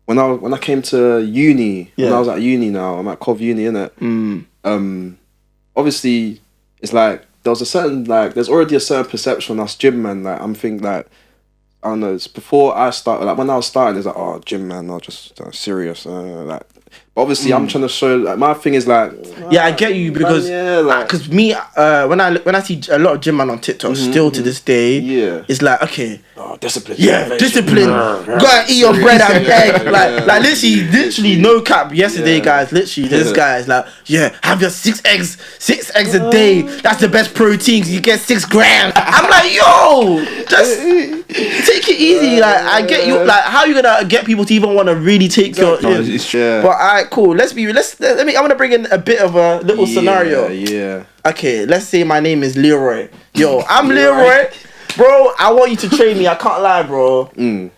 like when I came to uni, when I was at uni now, I'm at Cov Uni, innit? Obviously, it's like there's already a certain perception on us gym man. Like I'm thinking like, I don't know. It's before I started. Like when I was starting, it's like, oh, gym man, I'm just serious. Like, but obviously, I'm trying to show. Like my thing is like, I get you because because me when I see a lot of gym man on TikTok, still to this day, it's like okay, discipline. Yeah, discipline. Go and eat your bread and egg. Like literally, no cap. Yesterday, guys, literally, this guy is like, have your 6 eggs a day. That's the best protein. You get 6 grams. I'm like, yo, just take it easy. Like, I get you. Like, how are you gonna get people to even want to really take your? But alright, cool. Let me. I'm gonna bring in a bit of a little scenario. Yeah. Okay, let's say my name is Leroy. Yo, I'm Leroy. Bro, I want you to train me. I can't lie, bro.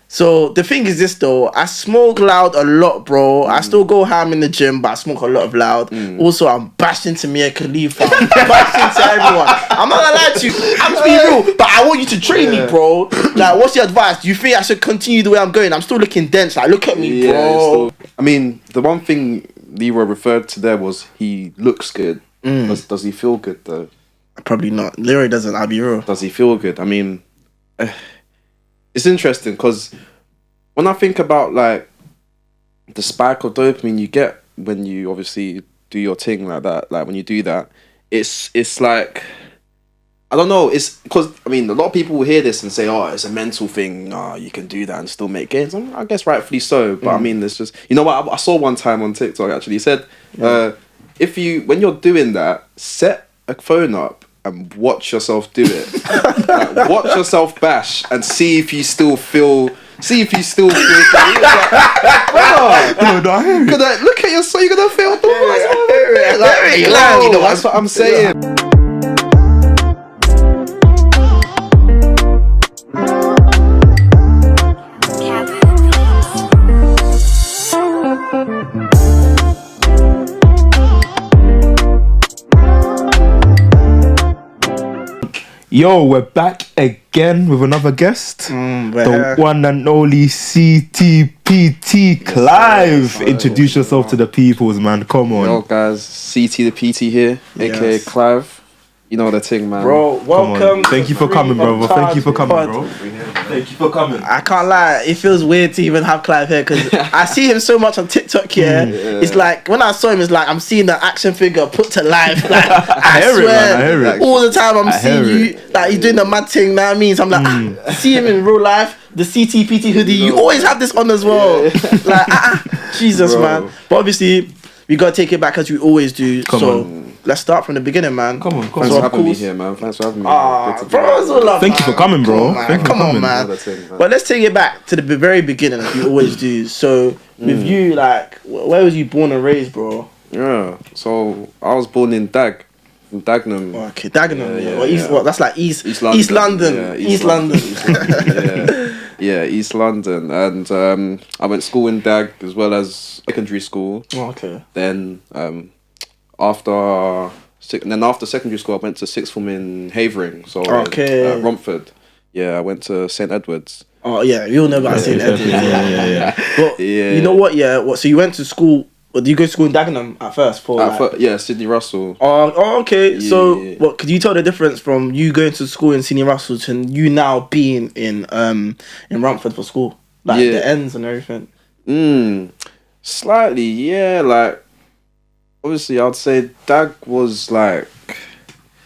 So the thing is this though, I smoke loud a lot, bro. I still go ham in the gym, but I smoke a lot of loud. Also, I'm bashing to Mia Khalifa. I'm bashing to everyone. I'm not gonna lie to you. I'm just being real, but I want you to train me, bro. Like, what's your advice? Do you think I should continue the way I'm going? I'm still looking dense. Like, look at me, bro. I mean, the one thing Leroy referred to there was he looks good. Does he feel good though? Probably not. Leroy doesn't, I'll be real. Does he feel good? I mean, it's interesting because when I think about like the spike of dopamine you get when you obviously do your thing like that, like when you do that, it's like, I don't know, it's because, I mean, a lot of people will hear this and say, oh, it's a mental thing, you can do that and still make gains. I guess rightfully so, but I mean, it's just, you know what, I saw one time on TikTok actually, he said, when you're doing that, set a phone up and watch yourself do it. Like, watch yourself bash and see if you still feel. Like, look at yourself. You're gonna feel. That's what I'm saying. Yo, we're back again with another guest. The one and only CTPT Clive. Introduce yourself to the peoples, man. Come on. Yo, guys. CT the PT here, aka Clive. You know the thing, man. Bro, welcome. Thank you for coming, brother. Thank you for coming, bro. Thank you for coming. I can't lie, it feels weird to even have Clive here because I see him so much on TikTok here. It's like, when I saw him, it's like I'm seeing the action figure put to life. Like, I swear, all the time I'm seeing you, like he's doing the mad thing, know what I mean? So I'm like, I see him in real life, the CTPT hoodie, you always have this on as well. Like, Jesus, bro. Man. But obviously, we got to take it back as we always do. Come on. Let's start from the beginning, man. Come on. Thanks for having me here, man. Thanks for having me. Thank you for coming, bro. Come on, man. But let's take it back to the very beginning, as we always do. So, with you, like, where was you born and raised, bro? Yeah, so I was born in Dagenham. Okay, Dagenham. That's like East London. Yeah, East London. Yeah, East London. And I went to school in Dag as well as secondary school. Okay. Then after secondary school, I went to sixth form in Havering. So Romford. Yeah, I went to St Edward's. Oh yeah, you all know about St Edward's. Yeah. But you know what? Yeah. So you went to school. Or did you go to school in Dagenham at first? Sydney Russell. Oh, okay. Yeah, so, what could you tell the difference from you going to school in Sydney Russell to you now being in Romford for school, like the ends and everything? Slightly, yeah. Like, obviously, I'd say Dag was like.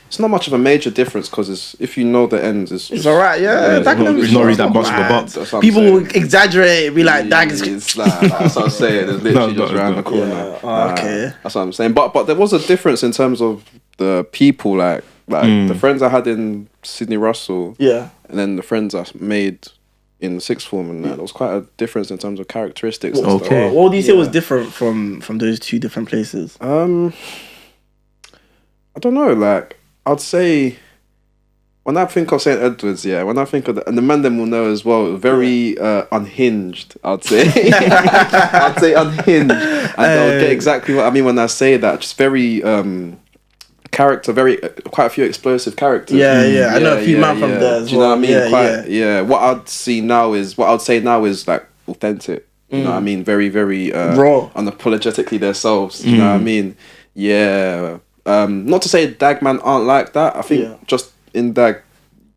It's not much of a major difference because if you know the ends, it's alright. Yeah, it's not really that much of a box. People will exaggerate, be like, "Dag is." It's like, that's what I'm saying. It's literally just around the corner. Okay, that's what I'm saying. But there was a difference in terms of the people, like the friends I had in Sydney Russell. Yeah, and then the friends I made in sixth form, and there was quite a difference in terms of characteristics. Okay, what do you say was different from those two different places? I don't know, like. I'd say, when I think of St Edward's, when I think of and the man them will know as well, very unhinged, I'd say. I'd say unhinged. And they'll get exactly what I mean when I say that. Just very character, quite a few explosive characters. I know a few man from there as well. Do you know what I mean? What I'd say now is like authentic. You know what I mean? Very, very Raw. unapologetically themselves. You know what I mean? Yeah. Not to say Dag man aren't like that. I think just in Dag,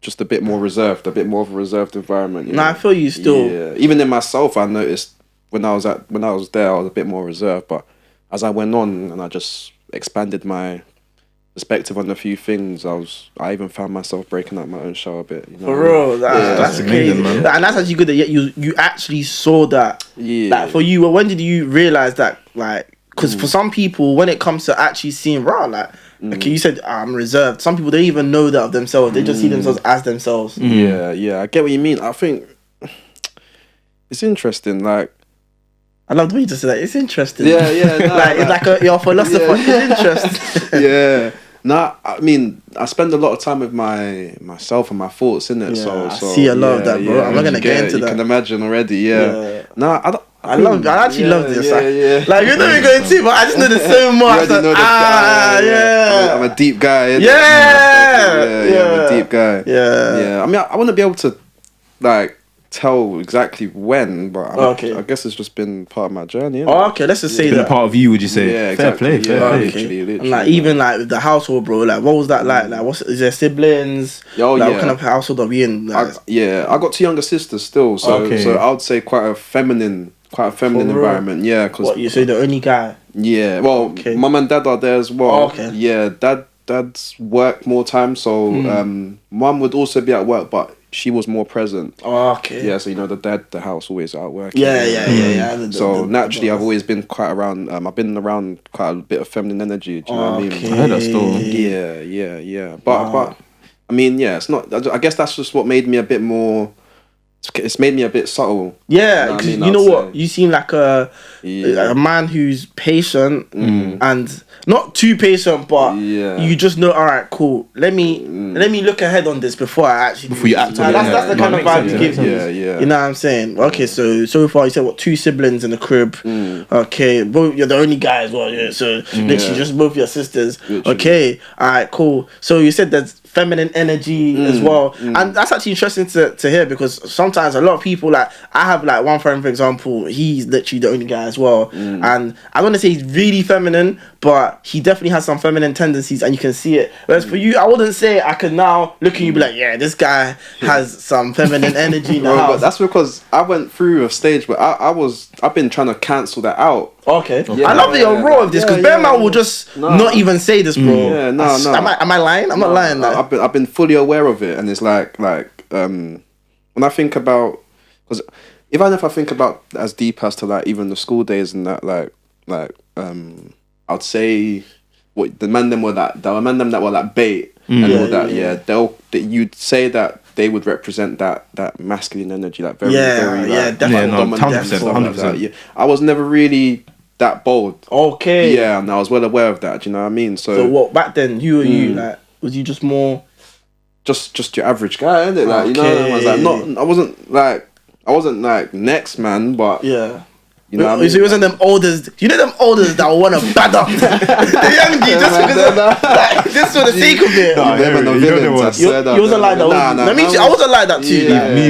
just a bit more reserved, a bit more of a reserved environment. You know? I feel you still. Yeah. Even in myself, I noticed when I was there, I was a bit more reserved. But as I went on and I just expanded my perspective on a few things, I even found myself breaking up my own show a bit. You know For real, that's crazy, amazing, man. And that's actually good that you actually saw that. Yeah. Like for you, when did you realize that? Like, because for some people, when it comes to actually seeing raw, like, okay, you said I'm reserved. Some people don't even know that of themselves. They just see themselves as themselves. Yeah, I get what you mean. I think it's interesting. Like, I love the way you just said that. It's interesting. Yeah, no, like it's like your philosopher. It's interesting. Yeah. Nah, I mean, I spend a lot of time with myself and my thoughts in it. Yeah, I see a lot of that, bro. I'm not gonna get into that. You can imagine already. Yeah. Nah, I actually love this. Yeah. Like you're not even going to, but I just know there's so much. I'm a deep guy. Yeah, I'm a deep guy. Yeah. I mean, I want to be able to like tell exactly when, but I guess it's just been part of my journey. Oh, okay, let's just say Been that. a part of you, would you say? Yeah, Fair exactly. play. Literally, And like even like with the household, bro. Like what was that like? Like is there siblings? Oh, like, yeah. What kind of household are we in? Like, I got 2 younger sisters still, so I would say quite a feminine environment. Yeah, because what you say the only guy? Yeah, well, mum and dad are there as well. Oh, okay. Yeah, dad's work more time, so mum would also be at work, but she was more present. Oh, okay. Yeah, so you know the house always out working. Yeah. So naturally, I've always been quite around. I've been around quite a bit of feminine energy. Do you know what I mean? I heard that story. Yeah. But I mean, yeah, it's not. I guess that's just what made me a bit more. It's made me a bit subtle. Yeah, because you know what? You seem like a man who's patient and not too patient, but you just know. All right, cool. Let me look ahead on this before I actually you act on it. That's the kind of vibe you give me. Yeah. You know what I'm saying? Okay, so far you said what 2 siblings in the crib. Okay, both you're the only guy as well. Yeah, so literally just both your sisters. Literally. Okay, all right, cool. So you said there's feminine energy as well, and that's actually interesting to hear because sometimes a lot of people like I have like one friend for example, he's literally the only guy as well, and I don't want to say he's really feminine, but he definitely has some feminine tendencies and you can see it. Whereas for you, I wouldn't say I could now look at you and be like, yeah, this guy has some feminine energy in the house. But that's because I went through a stage where I've been trying to cancel that out. Okay. Yeah, I love that you're raw with this because Bear Man will just not even say this, bro. Yeah, no. Am I lying? I'm not lying. Like. I've been fully aware of it, and it's like when I think about, because even if I think about as deep as to like even the school days and that I'd say what the men them were that were like bait and all that. Yeah, you'd say that they would represent that masculine energy, like very definitely. dominant, 100%. Yeah, I was never really that bold. Okay. Yeah, and I was well aware of that. Do you know what I mean? So what back then? Who were you like? Was you just more? Just your average guy, isn't it? Like you know, I was like I wasn't like next man, but yeah. You know what I mean? So it wasn't them olders. You know them olders that want to bad up the young G just because of like, just for the sake of it. You wasn't like that. I mean, I wasn't like that too. Me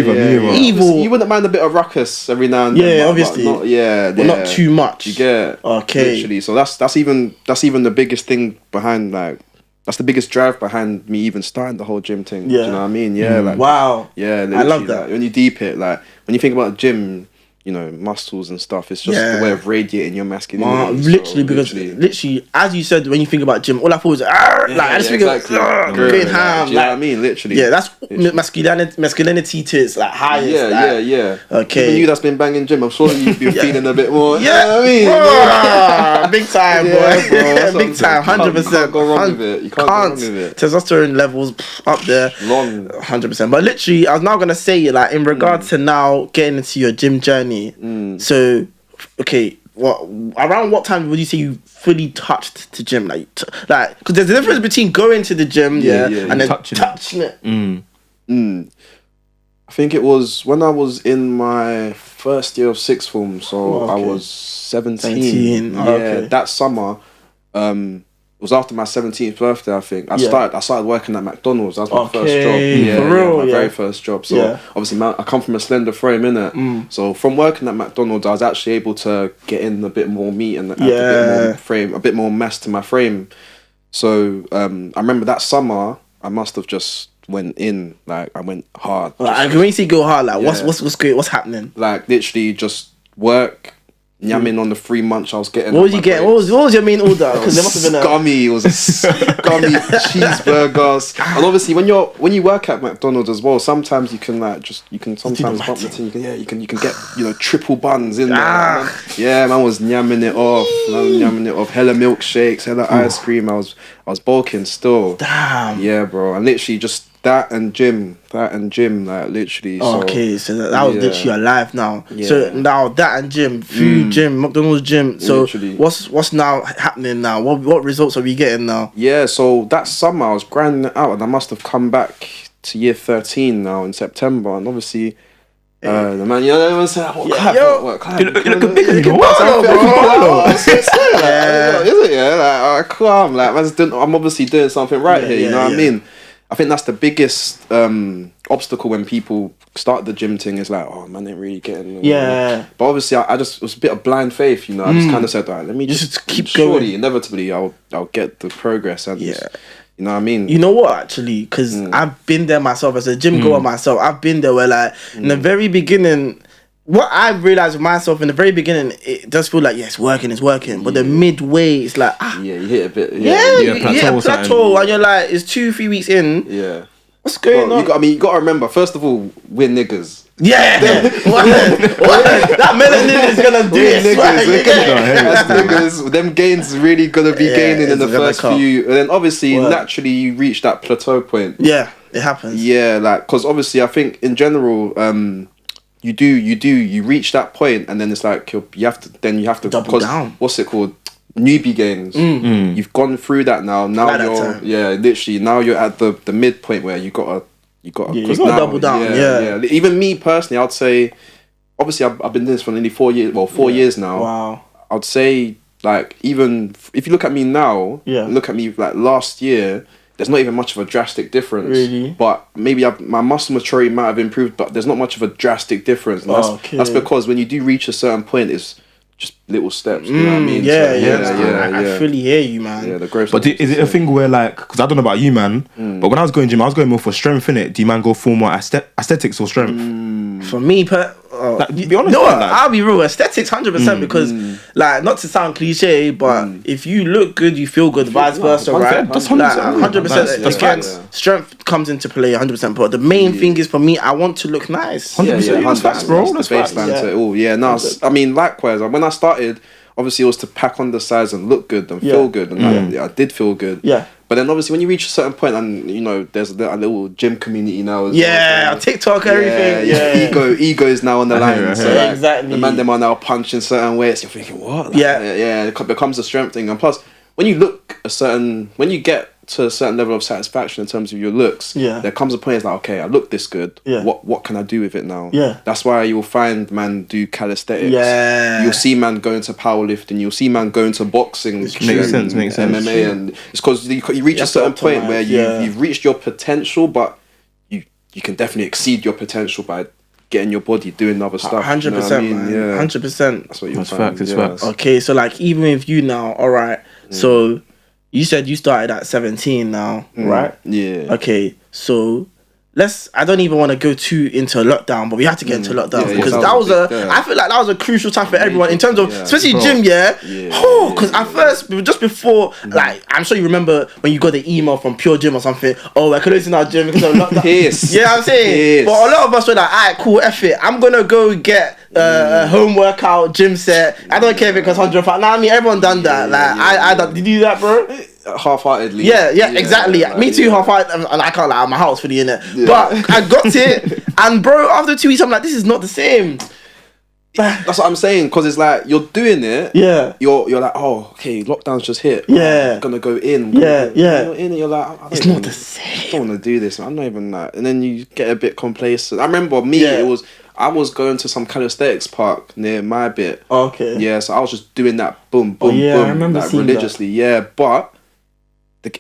Evil. You wouldn't mind a bit of ruckus every now and then. Yeah, obviously. But not too much. You get okay. Literally. So that's even the biggest thing behind like. That's the biggest drive behind me even starting the whole gym thing. Yeah. Do you know what I mean? Yeah. Like, wow. Yeah. I love that. Like, when you deep it, like when you think about gym, you know, muscles and stuff, it's just a way of radiating your masculinity. Literally, as you said, when you think about gym, all I thought was, I just think of great ham. Do you know what I mean? Literally. Yeah, that's masculinity to its like highest. Yeah. Okay. Even you that's been banging gym, I'm sure you've been feeling a bit more. Yeah, you know what I mean? Big time, boy. Big time, 100%. You can't go wrong with it. You can't go wrong with it. Testosterone levels up there. 100%. But literally, I was now gonna say, like, in regards to now getting into your gym journey. So, okay, around what time would you say you fully touched the gym? Like, because there's a difference between going to the gym, and then touching it. I think it was when I was in my first year of sixth form, so I was 17. That summer, it was after my 17th birthday, I think. I started working at McDonald's. That was my first job. For real, my very first job. So obviously, I come from a slender frame, innit? So from working at McDonald's, I was actually able to get in a bit more meat and add a bit more frame, a bit more mass to my frame. So I remember that summer, I must have just went in, like I went hard. Like, when you say go hard, like what's good? What's happening? Like literally just work. Yamming on the free munch I was getting. What was you getting? What was your main order? Because there must have been scummy. It was a scummy cheeseburgers. And obviously, when you work at McDonald's as well, sometimes you can sometimes bump the thing. You can get triple buns in there. Man. Yeah, man was yamming it off. Hella milkshakes, hella ice cream. I was bulking still. Damn. Yeah, bro. And literally just that and gym, like literally. Okay, so that was literally your life now. Yeah. So now that and gym, food, gym, McDonald's gym. So literally. What's now happening now? What results are we getting now? Yeah, so that summer I was grinding it out, and I must have come back to year 13 now in September, and obviously. The man, everyone said, what Clive? You look a big bro. Is it? Yeah, like, calm. Like, I'm obviously doing something right here. You know what I mean? I think that's the biggest obstacle when people start the gym thing is like, oh man, ain't really getting. But obviously, I just was a bit of blind faith, you know. I just kind of said, all right, let me just keep going. Inevitably, I'll get the progress and. You know what I mean? You know what, actually? Because I've been there myself as a gym goer myself. I've been there where, like, in the very beginning, what I realized with myself in the very beginning, it does feel like, it's working. But the midway, it's like, you hit a bit. You hit a plateau and you're like, it's 2-3 weeks in. Yeah. What's going on? You got to remember, first of all, we're niggas. Yeah, what that melanin is gonna do it. Niggas, them gains really gonna be gaining in the first few, and then obviously naturally you reach that plateau point. Yeah, it happens. Yeah, like because obviously I think in general, you reach that point, and then it's like you have to double down. What's it called? Newbie gains. You've gone through that now. Now you're literally now you're at the midpoint where you gotta double down. Yeah. Even me personally, I'd say, obviously I've been doing this for nearly 4 years. Well, 4 years now. Wow. I'd say like even if you look at me now, look at me like last year. There's not even much of a drastic difference. Really? But maybe my muscle maturity might have improved, but there's not much of a drastic difference. And that's because when you do reach a certain point, it's just little steps. You know what I mean? I fully hear you, man. Yeah, the growth. But is it a thing where, like, because I don't know about you, man, but when I was going gym, I was going more for strength, innit? Do you, man, go for more aesthetics or strength? For me, like, be honest. No, I'll be real. Aesthetics, 100%, because, like, not to sound cliche, but if you look good, you feel good. Vice versa, right? That's 100%. Again, strength comes into play 100%. But the main thing is for me, I want to look nice. 100%. That's facts, bro. That's the baseline to it all. Yeah, no. I mean, likewise. When I started, obviously it was to pack on the size and look good and feel good, and I did feel good. Yeah. But then obviously when you reach a certain point, and you know there's a little gym community now. TikTok, everything. Ego is now on the line. So exactly. The man them are now punching certain weights. You're thinking what? Like, it becomes a strength thing. And plus, when you get to a certain level of satisfaction in terms of your looks, there comes a point it's like, okay, I look this good. What can I do with it now? That's why you'll find man do calisthenics. You'll see man going to powerlifting. You'll see man going to boxing. Makes sense. MMA, and it's because you reach a certain point where you've reached your potential, but you can definitely exceed your potential by getting your body doing other stuff. 100%, man. 100%. That's what you'll find. It's facts. Okay, so like even with you now, all right. So you said you started at 17 now, right? Yeah. Okay, so I don't even want to go too into lockdown, but we had to get into lockdown because I feel like that was a crucial time for everyone in terms of, especially gym, because at first, just before, like, I'm sure you remember when you got the email from Pure Gym or something, we're closing our gym because of lockdown. Yes. Yeah, you know what I'm saying? But a lot of us were like, alright, cool, F it, I'm gonna go get a home workout, gym set. I don't care if it costs £100. Nah, I mean, everyone done that. Did you do that, bro? Half-heartedly. Yeah, exactly. Me too, half-hearted. And I can't lie, my house for the internet. But I got it, and bro, after 2 weeks, I'm like, this is not the same. That's what I'm saying, because it's like you're doing it. Yeah. You're like, oh, okay, lockdown's just hit. Yeah. I'm gonna go in. Yeah. You're in, and you're like, it's not the same. I don't want to do this. I'm not even like. And then you get a bit complacent. I remember me. I was going to some calisthenics park near my bit. Okay. Yeah, so I was just doing that boom, I remember like seeing religiously. That. Yeah, but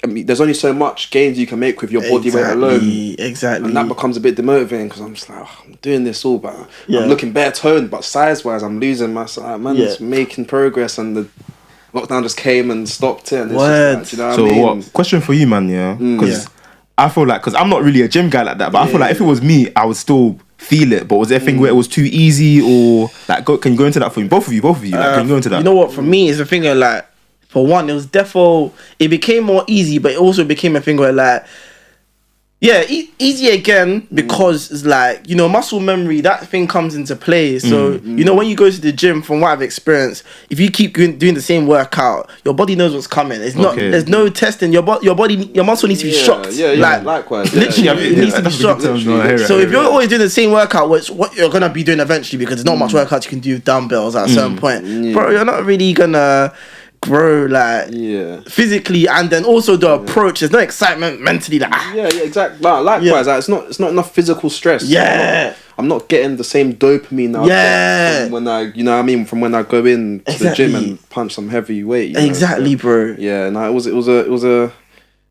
there's only so much gains you can make with your body weight alone. Exactly. And that becomes a bit demotivating because I'm just like, I'm doing this all, but I'm looking bare toned, but size-wise, I'm losing my size. Man's making progress, and the lockdown just came and stopped it. And it's just like, do you know what I mean? What, question for you, man, because I feel like, because I'm not really a gym guy like that, but I feel like if it was me, I would still feel it. But was there a thing where it was too easy, or like, can you go into that for me? Both of you, like, can you go into that? You know what? For me, it's a thing of like, for one, it was it became more easy, but it also became a thing where like, easy again, because it's like, you know, muscle memory, that thing comes into play. So, you know, when you go to the gym, from what I've experienced, if you keep doing the same workout, your body knows what's coming. It's not, there's no testing. Your muscle needs to be shocked. Likewise. Literally, it needs to be shocked. So if you're always doing the same workout, which what you're gonna be doing eventually, because there's not much workout you can do with dumbbells at a certain point, bro, you're not really gonna grow like physically, and then also the approach, there's no excitement mentally, like exactly. Likewise, like, it's not enough physical stress. I'm not getting the same dopamine now from when I, you know what I mean, from when I go in to the gym and punch some heavy weight, you know? So, bro. It was a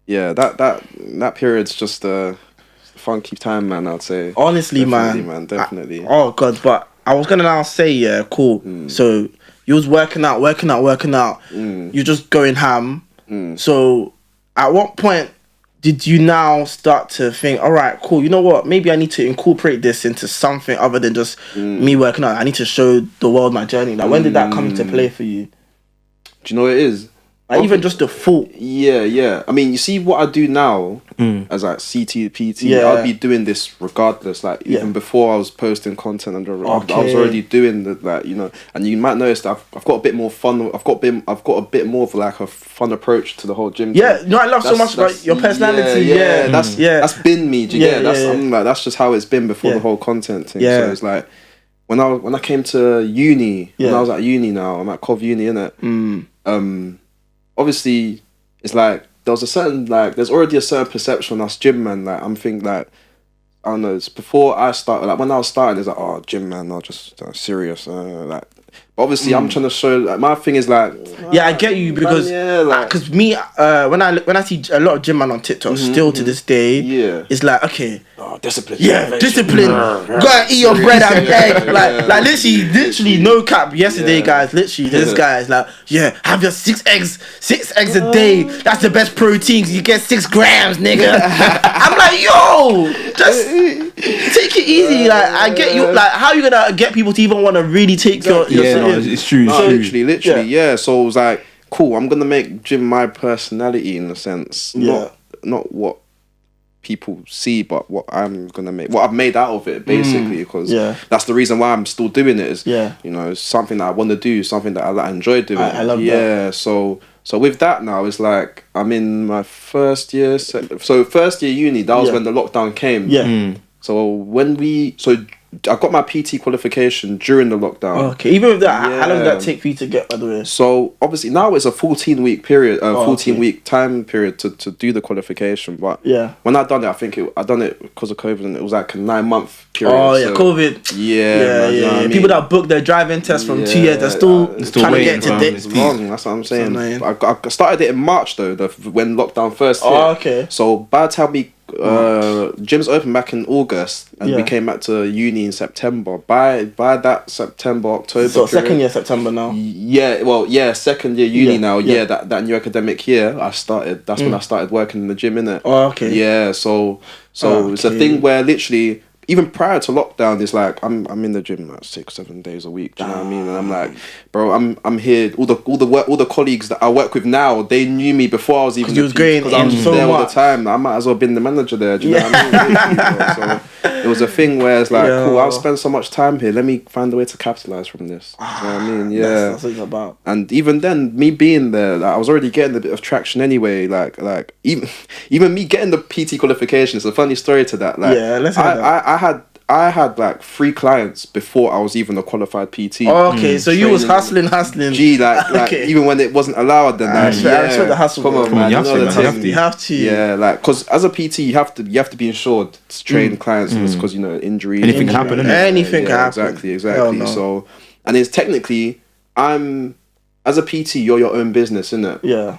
that period's just a funky time, man. I'd say, honestly, definitely. Oh god, but I was gonna now say, cool. So you was working out. You're just going ham. So at what point did you now start to think, all right, cool, you know what? Maybe I need to incorporate this into something other than just me working out. I need to show the world my journey. Like, when did that come into play for you? Do you know what it is? Like, even just the thought. I mean, you see what I do now as like CTPT. I'll be doing this regardless. Like, even before I was posting content, and I was already doing the, like, you know. And you might notice that I've got a bit more fun. I've got a bit more of like a fun approach to the whole gym. No, I love so much about your personality. That's been me. That's just how it's been before the whole content thing. So it's like when I came to uni, when I was at uni now, I'm at Cov Uni, innit? Obviously, it's like there's already a certain perception on us gym man. Like, I'm thinking, like, I don't know, it's before I started, like when I was starting, it's like, oh, gym man, I'm just serious, like. But obviously, I'm trying to show, like, my thing is like, I get you, because because me, when I see a lot of gym man on TikTok, still to this day, it's like, okay, discipline, discipline, go and eat your bread and egg, like literally no cap. Yesterday, guys, literally this guy is like, have your 6 eggs a day. That's the best protein. You get 6 grams, nigga. I'm like, yo, just take it easy. Like, I get you. Like, how are you gonna get people to even want to really take your it's true. Literally. So it was like, cool, I'm gonna make gym my personality, in a sense. Not what people see, but what I'm gonna make, what I've made out of it, basically, because that's the reason why I'm still doing it, is you know, it's something that I want to do, something that I enjoy doing. I love that. So with that now, it's like I'm in my first year uni. That was when the lockdown came. So I got my PT qualification during the lockdown. Okay, even with that, how long did that take for you to get, by the way? So obviously now it's a 14-week period, 14-week time period to do the qualification. But when I done it, I done it because of COVID, and it was like a 9-month period. COVID. Man, people that booked their driving test from 2 years, they're still trying to get to this. That's what I'm saying. I started it in March though, when lockdown first hit. Okay. So by the time gyms opened back in August, and we came back to uni in September. By that September, October. So second year September now. Second year uni now. That new academic year, I started. That's when I started working in the gym, innit? Oh, okay. Yeah, so it's a thing where literally, even prior to lockdown, it's like I'm in the gym like 6-7 days a week. Do you know what I mean? And I'm like, bro, I'm here. All the colleagues that I work with now, they knew me before I was even. Because I was there all the time. I might as well have been the manager there. Do you know what I mean? So it was a thing where it's like, cool, I've spent so much time here. Let me find a way to capitalize from this. Do you know what I mean? That's what it's about. And even then, me being there, like, I was already getting a bit of traction anyway. Like even me getting the PT qualification. It's a funny story to that. Like, let's hear that. I had like 3 clients before I was even a qualified PT. So you was hustling. Even when it wasn't allowed, then I respect the hustle. Come on, man. You have to. Yeah, like, because as a PT, you have to be insured to train clients, because, you know, injury. Anything can happen. Anything can happen. Exactly. No. So, and it's technically, as a PT, you're your own business, isn't it? Yeah.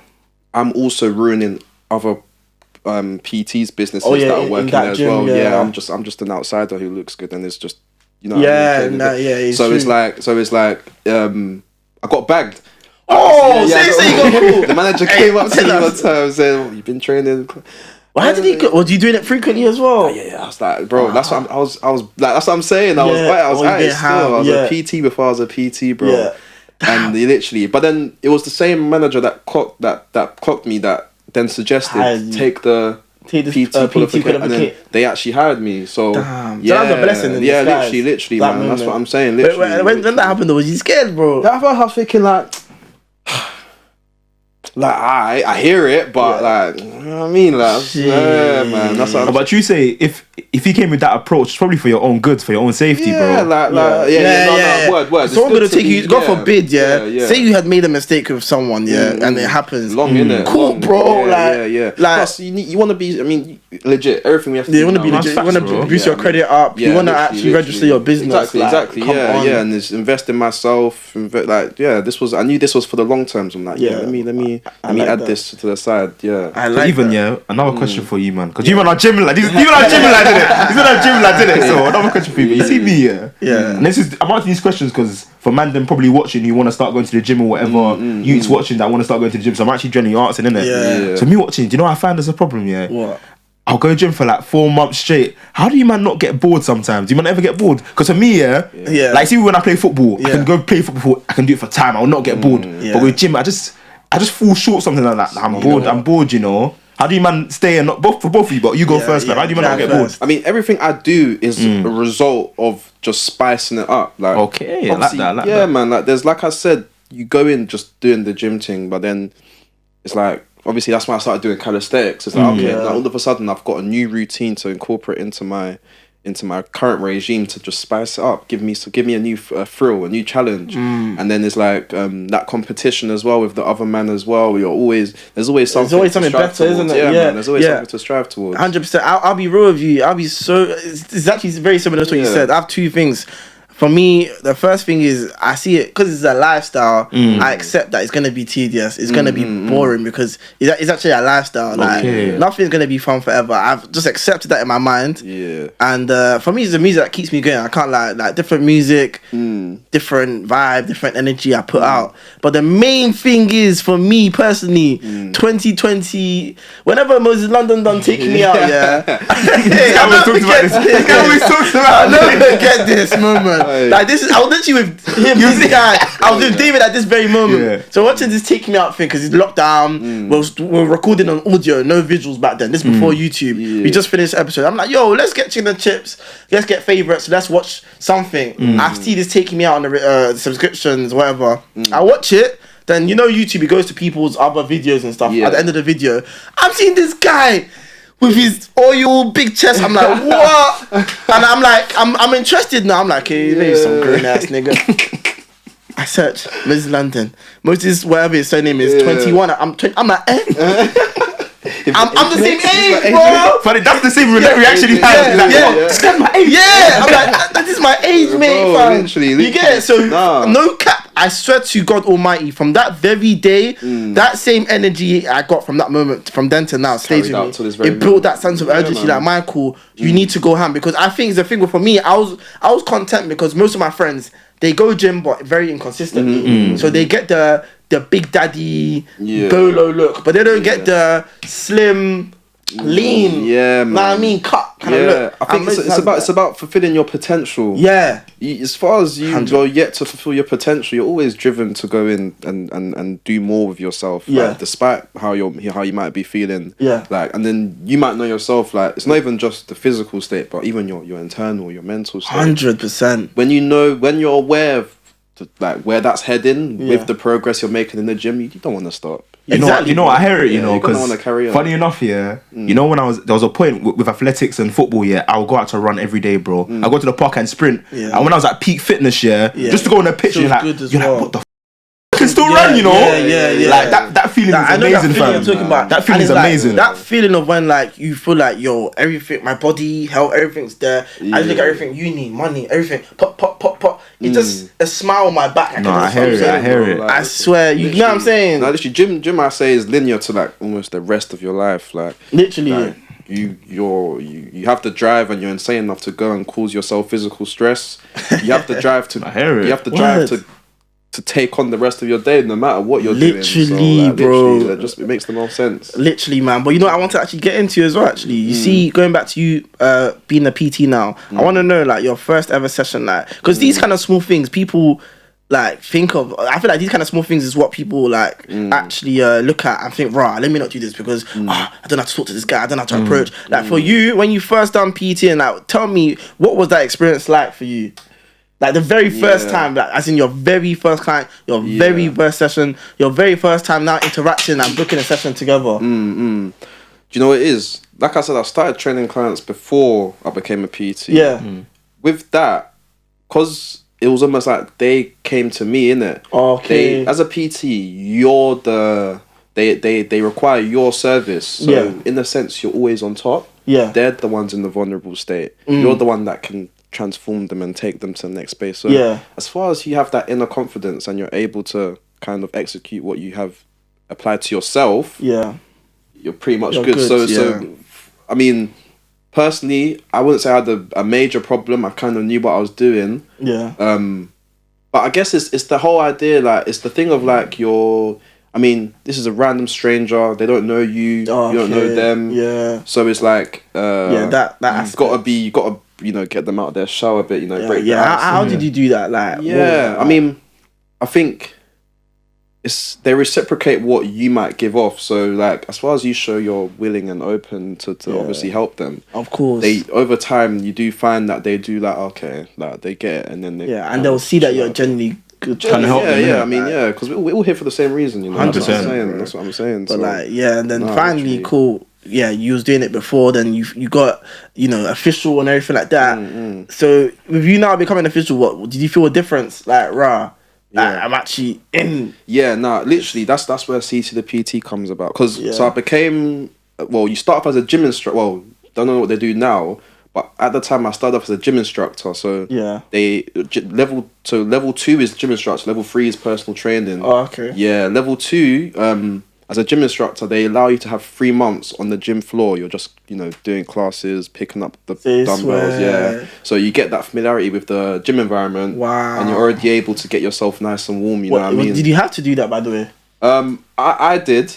I'm also ruining other PT's businesses Oh, yeah, that are in working that there as gym, well. yeah. Yeah, I'm just an outsider who looks good, and it's just, you know. Yeah, what I mean? it's so true. it's like I got bagged. Oh, Yeah, say you got cool. The manager came up to me one time and said, "Oh, you've been training." Well, how did he go? Was you doing it frequently as well? Yeah. I was like, bro, that's what I was like, that's what I'm saying. I was you at it get still. ham, I was yeah. a PT before I was a PT, bro. Yeah. And he literally, but then it was the same manager that clocked me that then suggested take the PT qualification, and then they actually hired me. So Damn. yeah, So that was a blessing in yeah, disguise, literally, that man. moment. That's what I'm saying. But Literally, when that happened, though, was you scared, bro? I was thinking like I hear it, but like, you know what I mean, like, yeah, man. That's what I'm But you say if you came with that approach, it's probably for your own goods, for your own safety, bro. No, word. Someone gonna take you. God forbid, yeah. Say you had made a mistake with someone, and it happens. Long, innit? Cool, Long. bro. Yeah. Like, plus, you want to be. I mean, legit. Everything we have to. you want to be now. legit. You facts, want to bro. boost your credit up. You want to actually register your business. Exactly. Come on. And just invest in myself. This was. I knew this was for the long term. So I'm like, let me like add that. this to the side. Yeah. I like Even that. another question for you, man, because you man are gym like these. You man are gym like did it. These man are gym like did it. So another question for you. You see me, Yeah. And I'm asking these questions because for man them probably watching, you want to start going to the gym or whatever. Youths watching that want to start going to the gym. So I'm actually genuinely asking, innit? Yeah. So me watching, do you know what I find as a problem? Yeah. What? I'll go gym for like 4 months straight. How do you man not get bored sometimes? Do you man ever get bored? Because for me, Yeah. like see when I play football, I Yeah. can go play football. I can do it for time. I'll not get bored. Yeah. But with gym, I just fall short something like that. I'm bored. I'm bored. You know. How do you man stay and not both of you? But you go first. Like, how do you man not get bored? I mean, everything I do is a result of just spicing it up. Like, Okay, I like obviously, that. I like yeah, that. man. Like, there's like I said, you go in just doing the gym thing, but then it's like obviously that's when I started doing calisthenics. It's like okay, now all of a sudden I've got a new routine to incorporate into my current regime to just spice it up, give me a new thrill, a new challenge, and then there's like that competition as well with the other man as well. There's always something to something strive better, towards. isn't it? Yeah, Yeah, man. There's always yeah. something to strive towards. 100%. I'll be real with you. It's actually very similar to what you said. I have two things. For me, the first thing is I see it because it's a lifestyle. I accept that it's gonna be tedious. It's gonna be boring because it's actually a lifestyle. Like nothing's gonna be fun forever. I've just accepted that in my mind. Yeah. And for me, it's the music that keeps me going. I can't like different music, different vibe, different energy I put out. But the main thing is for me personally, 2020. Whenever Moses London done taking me out, hey, I always talks about this. He always talks about I'll never forget this moment. Hey. Like this is, I was literally with him, this guy. I was with David at this very moment. Yeah. So watching this take me out thing because it's lockdown. We're recording on audio, no visuals back then. This is before YouTube. We just finished the episode. I'm like, yo, let's get chicken and chips. Let's get favorites. Let's watch something. I see this taking me out on the subscriptions, whatever. I watch it. Then you know YouTube, it goes to people's other videos and stuff. Yeah. At the end of the video, I'm seeing this guy with his oil, big chest. I'm like, what? And I'm like, I'm interested now. I'm like, hey, there's some grown ass nigga. I search Moses London. Moses, whatever his surname is, 21. I'm like, I'm the same age, bro. Funny, that's the same reaction he has. This guy's my age. Yeah, I'm like, this is my age, mate, fam. Literally, You get it? So, nah. no cap. I swear to God Almighty, from that very day, that same energy I got from that moment, from then to now, stays Carried out with to this me. very It built moment. that sense of urgency. man. Like, Michael, you need to go ham because I think the thing for me, I was content because most of my friends they go gym but very inconsistently. So they get the big daddy bolo look, but they don't get the slim, lean. Yeah, man. Know what I mean? Cut kind of look. I think it's about fulfilling your potential. Yeah. As far as you're yet to fulfill your potential, you're always driven to go in and do more with yourself. Yeah. Like, despite how you might be feeling. Yeah. Like, and then you might know yourself. Like, it's not even just the physical state, but even your internal, your mental state. 100%. When you're aware of like where that's heading with the progress you're making in the gym, you don't want to stop. Exactly. You know, I hear it. You know, you're gonna because wanna carry on. funny enough, you know, when there was a point with athletics and football, I'll go out to run every day, bro. I go to the park and sprint. And when I was at peak fitness, just to go on the pitch, Feels you're like, good as you're well. like, what the can still run, you know. Yeah. Like that feeling is I know amazing, that feeling fam. you're talking about. That feeling is And it's amazing. Like, that feeling of when like you feel like everything, my body, health, everything's there. I look at everything, uni, money, everything, pop. It's just a smile on my back. No, I hear it. Like, I swear, you know what I'm saying? No, literally, gym I say is linear to like almost the rest of your life. Like Literally. like, you have to drive and you're insane enough to go and cause yourself physical stress. You have to drive to I hear it. You have to drive to take on the rest of your day, no matter what you're doing. Literally, So, bro. Literally, it makes the most sense. Literally, man. But you know what I want to actually get into as well, actually. You see, going back to you being a PT now, I want to know, like, your first ever session, like, because these kind of small things, people, like, think of, I feel like these kind of small things is what people, like, actually look at and think, rah, let me not do this because, I don't have to talk to this guy, I don't have to approach. Like, for you, when you first done PT, and, like, tell me, what was that experience like for you? Like the very first time, like, as in your very first client, your very first session, your very first time now interacting and booking a session together. Do you know what it is? Like I said, I started training clients before I became a PT. Yeah. With that, because it was almost like they came to me, innit? Okay. As a PT, you're they require your service. So in a sense, you're always on top. Yeah. They're the ones in the vulnerable state. You're the one that can transform them and take them to the next space. So as far as you have that inner confidence and you're able to kind of execute what you have applied to yourself, you're pretty much good. So I mean, personally, I wouldn't say I had a major problem. I kind of knew what I was doing. But I guess it's the whole idea, like, it's the thing of like I mean, this is a random stranger. They don't know you. You don't know them. Yeah. So it's like that you've got to you know, get them out of their shell a bit. You know, break. How did you do that? Like, I mean, I think they reciprocate what you might give off. So like, as far as you show you're willing and open to obviously help them, of course, they over time you do find that they do like, okay, like they get it, and then and they'll see that you're genuinely good trying to help them. I mean, because we're all here for the same reason, you know. 100%. That's what I'm saying. But so, like, and then finally, actually, cool. Yeah, you was doing it before. Then you got, you know, official and everything like that. So with you now becoming official, what did you feel a difference? Like, I'm actually in. Yeah, literally, that's where CTPT comes about. Because so I became, you start off as a gym instructor. Well, don't know what they do now, but at the time I started off as a gym instructor. So level 2 is gym instructor. Level 3 is personal training. Oh, okay. Yeah, level 2. As a gym instructor, they allow you to have 3 months on the gym floor. You're just, you know, doing classes, picking up the dumbbells. Yeah. So you get that familiarity with the gym environment. Wow. And you're already able to get yourself nice and warm. You know what I mean? Did you have to do that, by the way? I did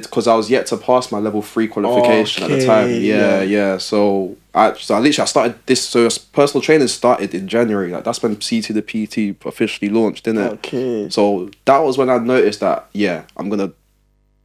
because I was yet to pass my level 3 qualification at the time. Yeah. So I started this. So personal training started in January. Like that's when CTPT officially launched, didn't it? Okay. So that was when I noticed that I'm gonna,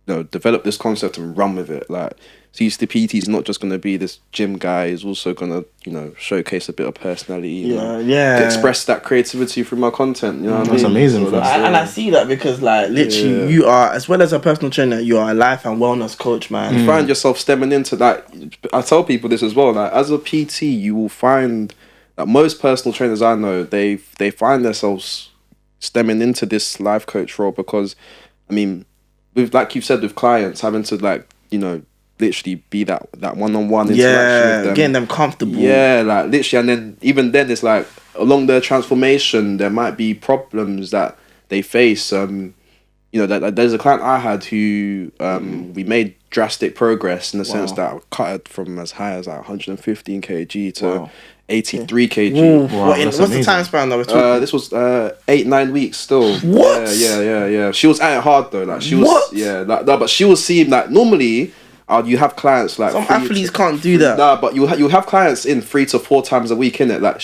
you know, develop this concept and run with it. Like CTPT is not just gonna be this gym guy. He's also gonna, you know, showcase a bit of personality. You know, express that creativity through my content. You know, what that's I mean? amazing. So and I see that because, like, literally, you are, as well as a personal trainer, you are a life and wellness coach, man. You find yourself stemming into that. I tell people this as well. Like, as a PT, you will find that most personal trainers I know, they find themselves stemming into this life coach role because, I mean, with, like you've said, with clients, having to, like, you know, literally be that one-on-one interaction with them. Getting them comfortable. Yeah, like literally, and then even then it's like along their transformation there might be problems that they face. You know, that there's a client I had who we made drastic progress in the sense that I cut it from as high as like 115 kg to 83 kg. What's the time span that we're talking? This was 8-9 weeks still. What? Yeah. She was at it hard though. Like she was, but she was seeing like normally. You have clients like some athletes can't do that. Nah, but you have clients in 3 to 4 times a week, innit? Like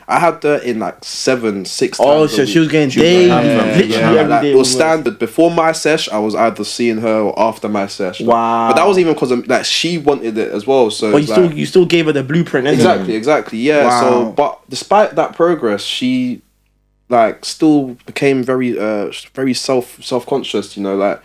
I had her in like 7, 6 times. Oh, so she was getting daily, literally every day. It was standard. Before my sesh, I was either seeing her or after my sesh. Wow. But that was even because like she wanted it as well. So but you still gave her the blueprint. Exactly. Yeah. Wow. So, but despite that progress, she like still became very self-conscious. You know, like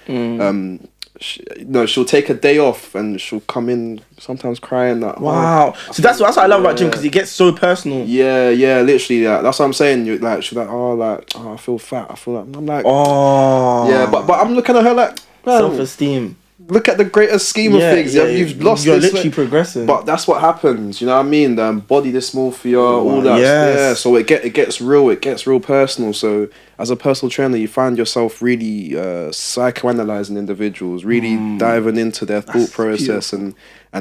she'll take a day off and she'll come in sometimes crying that. Wow. So that's what I love about gym, because it gets so personal. Yeah, literally. Yeah, that's what I'm saying. You like, she's like, I feel fat. I feel like I'm like, yeah, but I'm looking at her like, man, self-esteem. Look at the greater scheme of things. You've lost. You're literally progressing. But that's what happens. You know what I mean? Body dysmorphia, all that. Yes. Yeah. So it gets real. It gets real personal. So as a personal trainer, you find yourself really psychoanalyzing individuals, really diving into their thought process and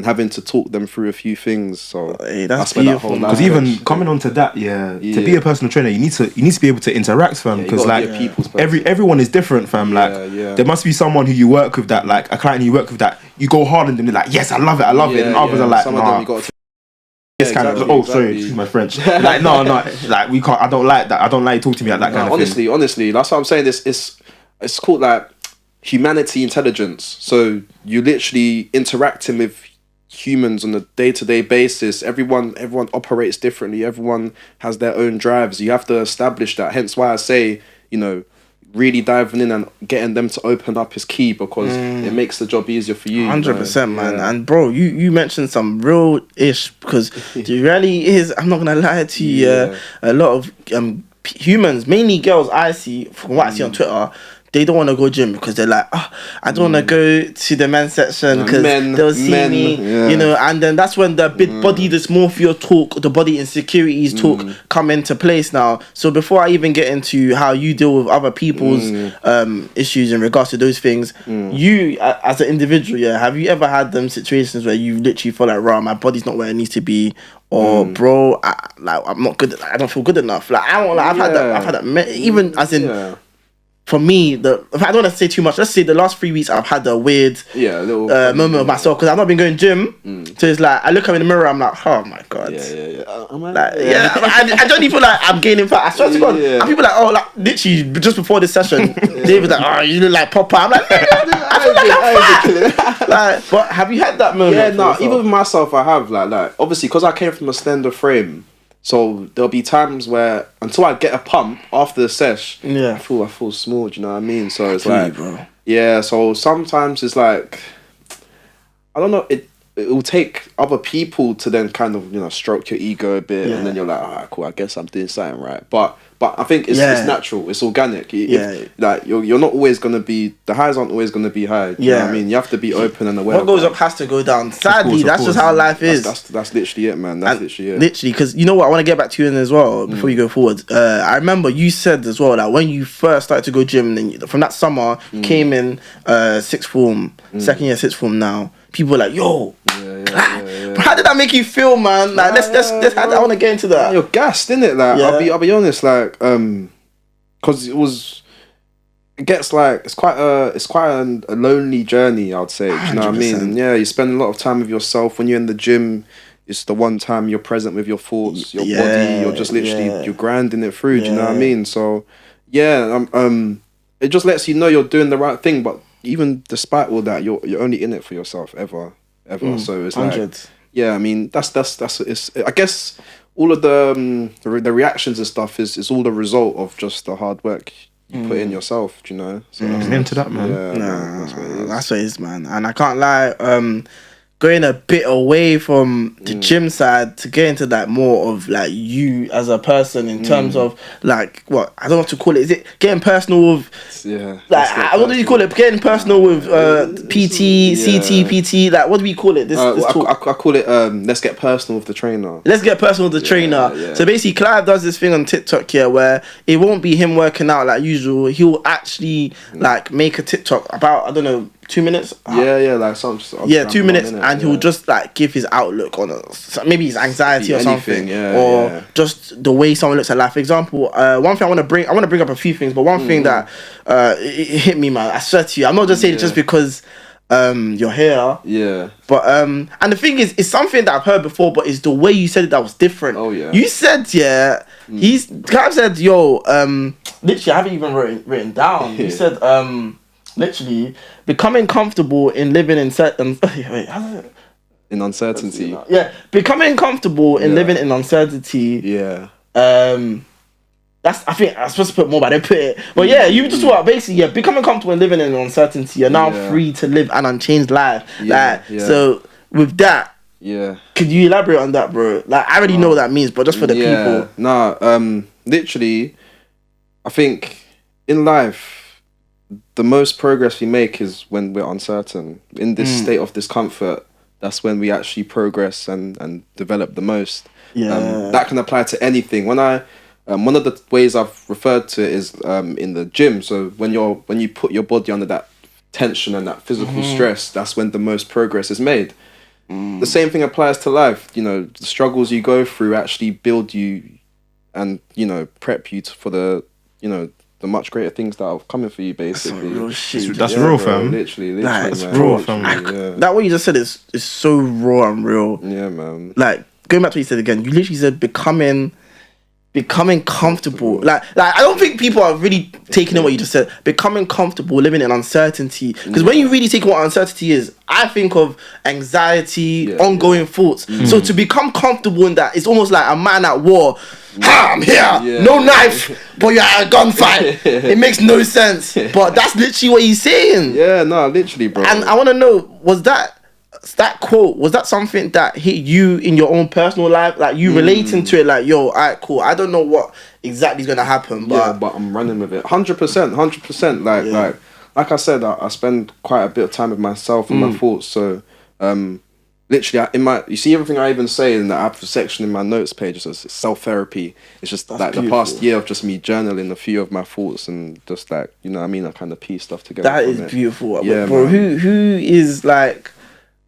having to talk them through a few things. So that's beautiful. Because even coming on to that, to be a personal trainer, you need to be able to interact, fam. Because everyone is different, fam. There must be someone who you work with that, like a client who you work with that you go hard on them. They're like, yes, I love it, and others are like, some of them you got to. Sorry, excuse my French. Like, no, like we can't. I don't like that. I don't like you talk to me like that kind of thing. Honestly, that's what I'm saying. It's called like humanity intelligence. So you literally interacting with humans on a day-to-day basis. Everyone operates differently. Everyone has their own drives. You have to establish that. Hence why I say, really diving in and getting them to open up is key, because it makes the job easier for you. 100%, man. And bro, you mentioned some real ish, because the reality is, I'm not gonna lie to you, a lot of humans, mainly girls, I see from what I see on Twitter, they don't want to go gym because they're like, I don't want to go to the men's section because they'll see me, and then that's when the body dysmorphia talk, the body insecurities talk come into place now. So before I even get into how you deal with other people's issues in regards to those things, you as an individual, have you ever had them situations where you literally feel like, my body's not where it needs to be, or bro, I'm not good, I don't feel good enough. Like I've had that even as in. For me, if I don't want to say too much, let's say the last 3 weeks I've had a weird moment of myself, because I've not been going gym. So it's like I look up in the mirror, I'm like, oh my god, I don't even feel like I'm gaining fat. I swear to God, and people are like, literally just before this session, David's like, you look like Popeye. I'm like, I feel like I'm fat. Like, but have you had that moment? Yeah, no. Even with myself, I have like obviously because I came from a slender frame. So there'll be times where until I get a pump after the sesh, I feel small. Do you know what I mean? So it's like, so sometimes it's like, I don't know. It will take other people to then kind of stroke your ego a bit, and then you're like, alright, cool. I guess I'm doing something right. But I think it's natural. It's organic. Like you're not always gonna be, the highs aren't always gonna be high. You know what I mean? You have to be open and aware. What goes up has to go down. Sadly, that's just how life is. That's literally it, man. That's literally it. Literally, because you know what, I want to get back to you in as well before you go forward. I remember you said as well that when you first started to go gym, then from that summer you came in sixth form, second year sixth form now. People were like, yo, how did that make you feel, man? Like, let's I want to get into that. You're gassed, innit? Like, I'll be honest, like, because it gets like, it's quite a lonely journey, I'd say. Do you know what I mean? And you spend a lot of time with yourself. When you're in the gym, it's the one time you're present with your thoughts, your body. You're just literally you're grinding it through. Do you know what I mean? So it just lets you know you're doing the right thing, but even despite all that, you're only in it for yourself ever. So it's 100. Like, I mean, that's it's. I guess all of the reactions and stuff is all the result of just the hard work you put in yourself. Do you know? So into that, man. That's what it is, man. And I can't lie. Going a bit away from the gym side to get into that more of like you as a person in terms of like what I don't know what to call it. Is it getting personal with like what do you call it? Getting personal with PT, CTPT. Like what do we call it? This talk? I call it let's get personal with the trainer. Let's get personal with the trainer. Yeah. So basically, Clive does this thing on TikTok here where it won't be him working out like usual. He'll actually like make a TikTok about, I don't know, 2 minutes. Like some. 2 minutes, and he'll just like give his outlook on maybe his anxiety or something, just the way someone looks at life. For example, one thing I want to bring up a few things, but one thing that it hit me, man. I swear to you, I'm not just saying it just because you're here. Yeah. But and the thing is, it's something that I've heard before, but it's the way you said it that was different. Oh yeah. You said he's kind of said literally I haven't even written down. You said literally becoming comfortable in living in in uncertainty. Yeah, becoming comfortable in living in uncertainty. Yeah. I think I'm supposed to put more, but I didn't put it. But yeah, you just talk about basically, becoming comfortable and living in uncertainty. You're now free to live an unchanged life. So with that, could you elaborate on that, bro? Like, I already know what that means, but just for the people. Literally, I think in life, the most progress we make is when we're uncertain. In this state of discomfort, that's when we actually progress and develop the most. That can apply to anything. When one of the ways I've referred to it is in the gym. So when you put your body under that tension and that physical stress, that's when the most progress is made. The same thing applies to life. You know, the struggles you go through actually build you and, you know, prep you for the, you know, the much greater things that are coming for you, basically. That's real shit. That's real, fam. Literally, That's man. raw, fam. That what you just said is so raw and real. Yeah, man. Like, going back to what you said again, you literally said becoming comfortable. Like I don't think people are really taking in what you just said. Becoming comfortable, living in uncertainty. Because when you really take what uncertainty is, I think of anxiety, ongoing thoughts. So to become comfortable in that, it's almost like a man at war. Ha! I'm here. No knife, but you're at a gunfight. It makes no sense. But that's literally what he's saying. Yeah, no, literally, bro. And I want to know, was that quote, was that something that hit you in your own personal life, like you relating to it, like, yo, alright, cool, I don't know what exactly is gonna happen, but I'm running with it 100%. Like I said, I spend quite a bit of time with myself and my thoughts. So literally, you see everything I even say in the section in my notes page is self-therapy. It's just like the past year of just me journaling a few of my thoughts and just like, you know what I mean, I kind of piece stuff together. That is beautiful. Yeah, bro. Who is like,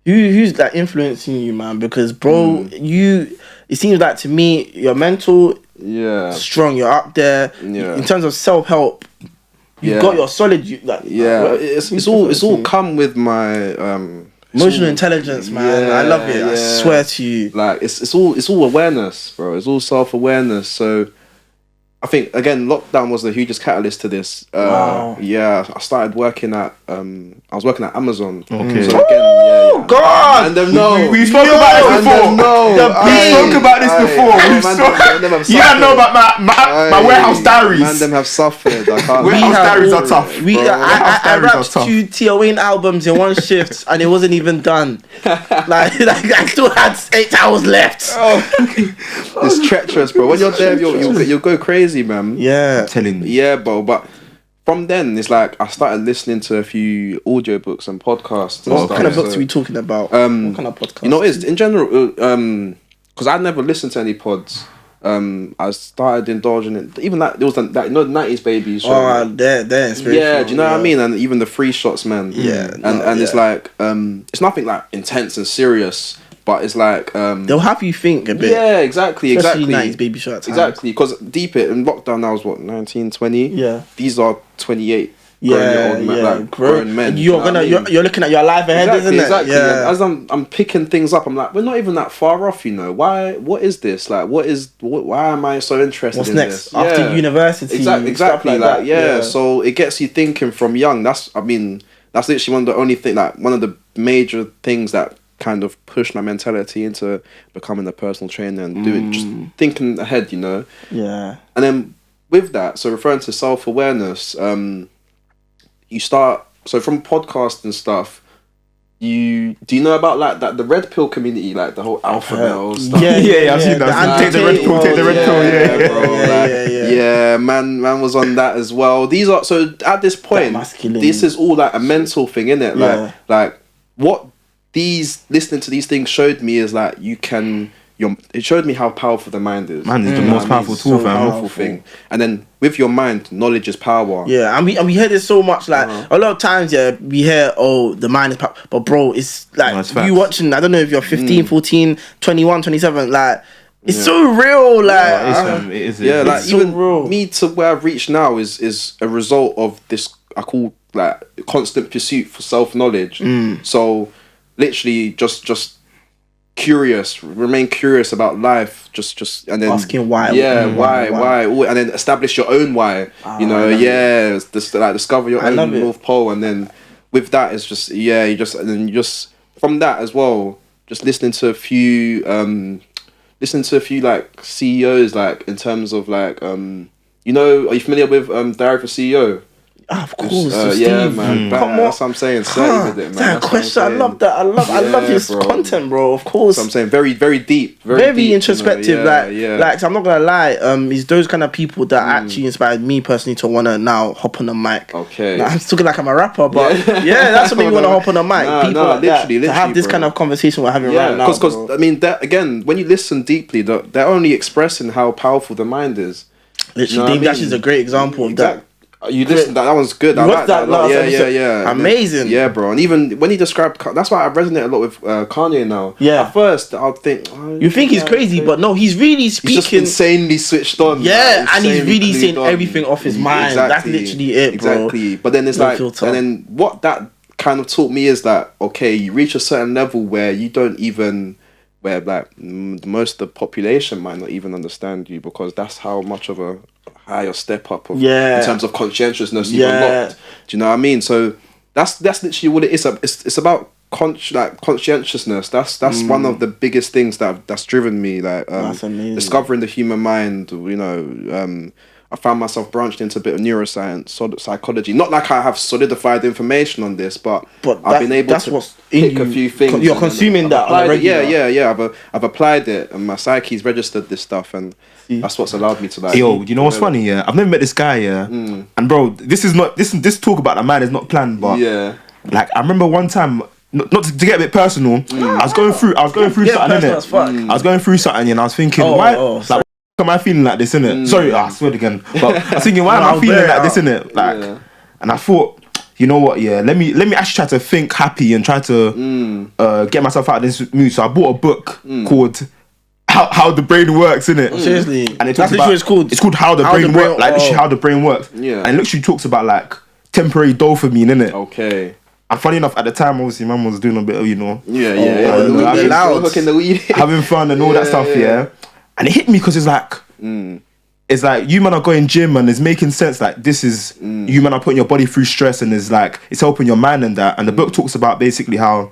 who's like influencing you, man? Because bro, it seems like to me you're mental, strong, you're up there. In terms of self-help, you've got your solid. It's all come with my emotional intelligence, man. I love it. I swear to you. Like it's all awareness, bro. It's all self-awareness. So I think again, lockdown was the hugest catalyst to this. Wow. Yeah, I started working at I was working at Amazon. Okay. So again, God! And them know. We spoke about this before. We spoke about this before. You don't know about my warehouse diaries. Man, them have suffered. Warehouse diaries are tough. I rapped 2 Tia Wayne albums in one shift and it wasn't even done. like I still had 8 hours left. It's treacherous, bro. When you're there, you'll go crazy, man. Yeah, I'm telling you. Yeah, bro. But from then, it's like I started listening to a few audiobooks and podcasts. What kind of books are we talking about? What kind of podcasts? You know, it's in general, because I never listened to any pods. I started indulging in even that. There was that, you know, the 90s babies show. Oh, they're inspirational. Yeah, do you know what I mean? And even the free shots, man. Yeah, and it's like it's nothing like intense and serious, but it's like they'll have you think a bit. Yeah, exactly. 90s baby shots. Exactly, because deep it in lockdown, I was what 19, 20. Yeah, these are 28. Grown men. You're looking at your life ahead, isn't it? Exactly. Yeah. As I'm picking things up, I'm like, we're not even that far off, you know. What is this? Like, why am I so interested? What's in next? This? After university. Exactly. Like that. So it gets you thinking from young. That's literally one of the only thing, like one of the major things that kind of pushed my mentality into becoming a personal trainer and doing just thinking ahead, you know. Yeah. And then with that, so referring to self-awareness, you start, so from podcasts and stuff, do you know about like that the red pill community, like the whole alpha male stuff? Yeah, I've seen that. Take the red pill, yeah. Man was on that as well. These are, so at this point, this is all like a mental thing, innit? Like what listening to these things showed me is like it showed me how powerful the mind is. Man is the most powerful tool, fam. Powerful thing. And then with your mind, knowledge is power. Yeah, and we hear this so much. Like a lot of times, we hear, oh, the mind is power. But bro, it's like you watching. I don't know if you're 15, 14, 21, 27. Like it's so real. Like it is. Like so even real. Me to where I've reached now is a result of this. I call like constant pursuit for self-knowledge. So literally just remain curious about life, just and then asking why. Why, and then establish your own why. You know, like discover your own North Pole, and then with that it's just you just from that as well, just listening to a few like CEOs, like in terms of like You know, are you familiar with Diary of a CEO? Of course, yeah, Steve. man. Come on, that's what I'm saying. Stay with it, man. That question, I love that. I love his content, bro. Of course, I'm saying very, very deep, very deep, introspective. You know? Like so I'm not gonna lie. He's those kind of people that actually inspired me personally to wanna now hop on the mic. Okay, now, I'm talking like I'm a rapper, but yeah, that's what made me wanna hop on the mic. People like literally, to have this kind of conversation we're having right now. Because I mean, that again, when you listen deeply, they're only expressing how powerful the mind is. Literally, Dave Dash is a great example of that. You listen, that one's good. I like that last episode. Yeah. Amazing. Yeah, bro. And even when he described, that's why I resonate a lot with Kanye now. Yeah. At first, I'd think, you think he's crazy, but no, he's really speaking. He's just insanely switched on. Yeah, and he's really saying everything off his mind. Exactly. That's literally it, bro. Exactly. But then it's no filter. And then what that kind of taught me is that, okay, you reach a certain level where you don't even, where like most of the population might not even understand you, because that's how much of a higher step up of, in terms of conscientiousness you've unlocked. Do you know what I mean? So that's literally what it is. It's about conscientiousness. That's one of the biggest things that's driven me. Like discovering the human mind. You know, I found myself branched into a bit of neuroscience, psychology. Not like I have solidified information on this, but I've been able to pick a few things. You're consuming that on a regular. Yeah. I've applied it, and my psyche's registered this stuff, and that's what's allowed me to like. Yo, you know what's funny? Yeah, I've never met this guy. Yeah, and bro, this talk about the man is not planned, but like I remember one time. Not to get a bit personal. I was going through something, innit? I was going through something, and I was thinking, why am I feeling like this, innit? Sorry, I swear again. But I was thinking, why am I feeling like this, innit? Like, and I thought, you know what? Yeah, let me actually try to think happy and try to get myself out of this mood. So I bought a book called How the Brain Works, innit? Seriously, and it talks about it's called How the Brain Works, like literally how the brain works. Yeah, and it literally talks about like temporary dopamine, innit? Okay. And funny enough, at the time, obviously, man was doing a bit of, you know, having fun and all that stuff, yeah. And it hit me because it's like you man are going gym and it's making sense. Like this is you man are putting your body through stress, and it's like it's helping your mind and that. And the book talks about basically how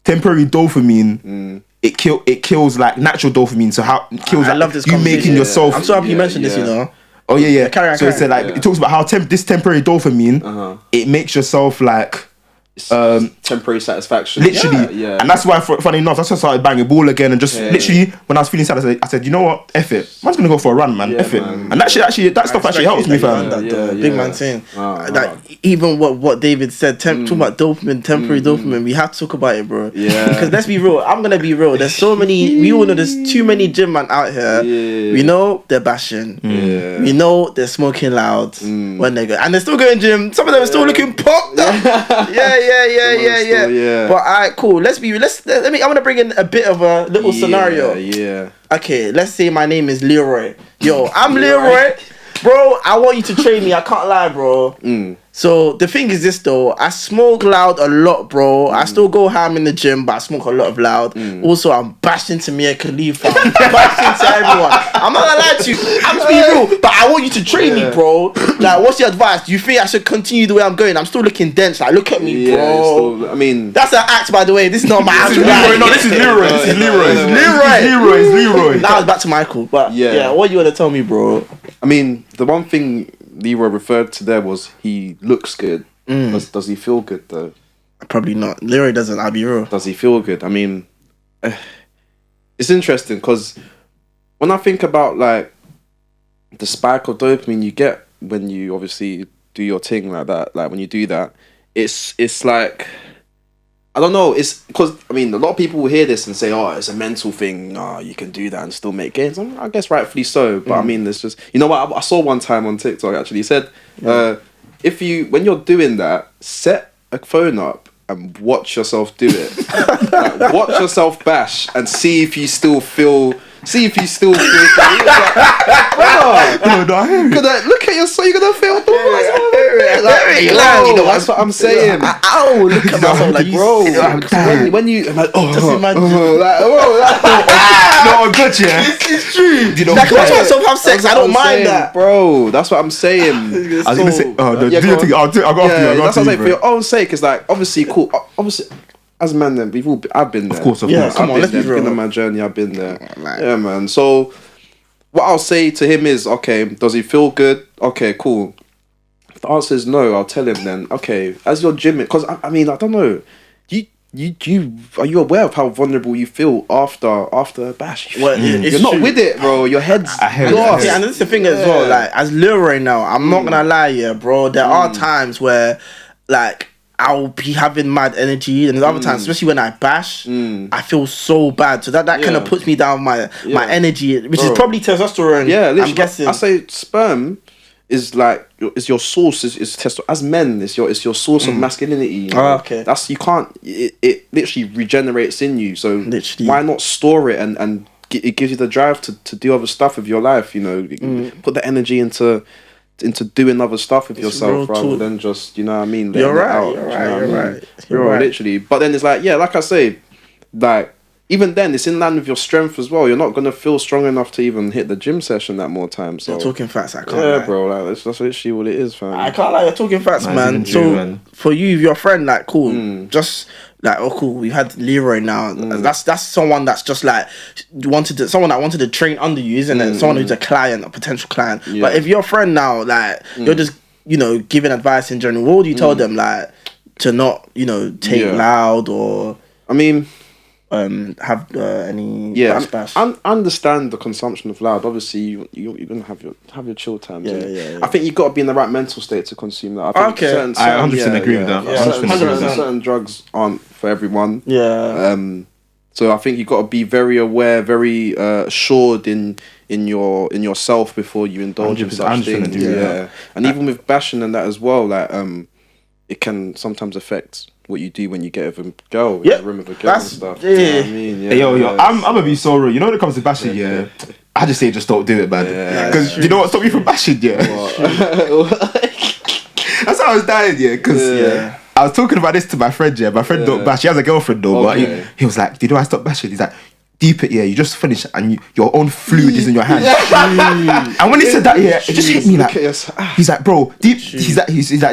temporary dopamine it kills like natural dopamine. So how it kills I love this you making yourself. I'm so happy you mentioned this. You know. Oh yeah. So it said like it talks about how this temporary dopamine it makes yourself like. Temporary satisfaction, literally, and that's why, funny enough, that's why I started banging ball again, and just literally when I was feeling sad, I said, you know what, F it, man's gonna go for a run, man, F it, and that stuff actually helps me, fam. Big man saying that even what David said, talking about dopamine, temporary dopamine, we have to talk about it, bro. Yeah, because let's be real, I'm gonna be real. There's so many, we all know there's too many gym man out here. We know they're bashing. We know they're smoking loud when they go, and they're still going gym. Some of them are still looking popped up. Yeah. But alright, cool. Let me. I want to bring in a bit of a little scenario. Yeah. Okay, let's say my name is Leroy. Yo, I'm Leroy. Bro, I want you to train me. I can't lie, bro. So the thing is this though, I smoke loud a lot, bro. I still go ham in the gym, but I smoke a lot of loud. Also, I'm bashed into Mia Khalifa. I'm bashed into everyone. I'm not gonna lie to you. I'm just being real, but I want you to train me, bro. Like, what's your advice? Do you think I should continue the way I'm going? I'm still looking dense. Like, look at me, bro. Still, I mean, that's an act, by the way. This is not my actual Leroy. No, this is Leroy. It's Leroy. Now it's back to Michael. But yeah, what you wanna tell me, bro? I mean, the one thing Leroy referred to there was he looks good. Does he feel good though? Probably not. Leroy doesn't. I'll be real. Does he feel good? I mean, it's interesting because when I think about like the spike of dopamine you get when you obviously do your thing like that, like when you do that, it's like, I don't know, it's because, I mean, a lot of people will hear this and say, oh, it's a mental thing, no, you can do that and still make gains. I guess rightfully so, but I mean, it's just, you know what, I saw one time on TikTok actually, he said, when you're doing that, set a phone up and watch yourself do it. Like, watch yourself bash and see if you still feel good. Look at yourself, you're gonna feel that's what I'm saying. Ow, look at myself, like, bro. When you, I'm like, just imagine. No, I got you. It's true. You know, like, watch myself have sex. I don't mind that, bro. That's what I'm saying. I was gonna say, I'll go after you. That's what I'm saying. For your own sake, it's like obviously cool. Obviously, as a man, then I've been there. Of course. Come on, let's be real. Been on my journey. I've been there. Yeah, man. So what I'll say to him is, okay, does he feel good? Okay, cool. If the answer is no, I'll tell him then. Okay, as you're gymming, because I mean, I don't know. Are you aware of how vulnerable you feel after a bash? Well, it's You're not true. with it, bro. Your head's lost. Yeah, and that's the thing as well. Like as Leroy now, I'm not gonna lie, yeah, bro. There are times where, like, I'll be having mad energy, and other times, especially when I bash, I feel so bad. So that kind of puts me down my energy, which is probably testosterone. Yeah, literally, I'm guessing. I say sperm is like is your source is testosterone. As men, it's your source of masculinity. You know? Okay. That's you can't. It literally regenerates in you. So Literally. why not store it and it gives you the drive to do other stuff with your life. You know, put the energy into doing other stuff with yourself rather than just, you know what I mean. You're Right. You're right. Literally. But then it's like, yeah, like I say, like even then it's in line with your strength as well. You're not gonna feel strong enough to even hit the gym session that more time. So You're talking facts. I can't. yeah, lie. bro. Like that's literally what it is, fam. I can't lie. You're talking facts, man. even So true, man. for you, your friend, like, cool. Just like, oh, cool. We had Leroy now. That's someone that's just like someone that wanted to train under you, isn't it? Someone who's a client, a potential client. Yeah. But if your friend now, like, you're just, you know, giving advice in general, what would you tell them, like, to not, you know, take loud or I mean, have any bash? I understand the consumption of loud. Obviously, you're gonna have your chill times. Yeah. I think you got to be in the right mental state to consume that. I think certain, I 100% agree with that. Yeah. 100% agree with that. certain drugs aren't for everyone. Yeah. So I think you got to be very aware, very assured in yourself before you indulge in 100% such things. agree with that. And even with bashing and that as well, like it can sometimes affect what you do when you get with a girl, in the room with a girl and stuff. Yeah. You know what I mean? Yeah, Hey, yo, I'm gonna be so real. You know when it comes to bashing, I just say just don't do it, man. Because you know what stopped me from bashing, That's how I was dying, because I was talking about this to my friend, my friend don't bash. He has a girlfriend though, but he was like, "Do you know why I stopped bashing?" He's like, "Deep it, you just finished and your own fluid is in your hand." And when he said that, it just hit me like, he's like, "Bro, deep." He's like,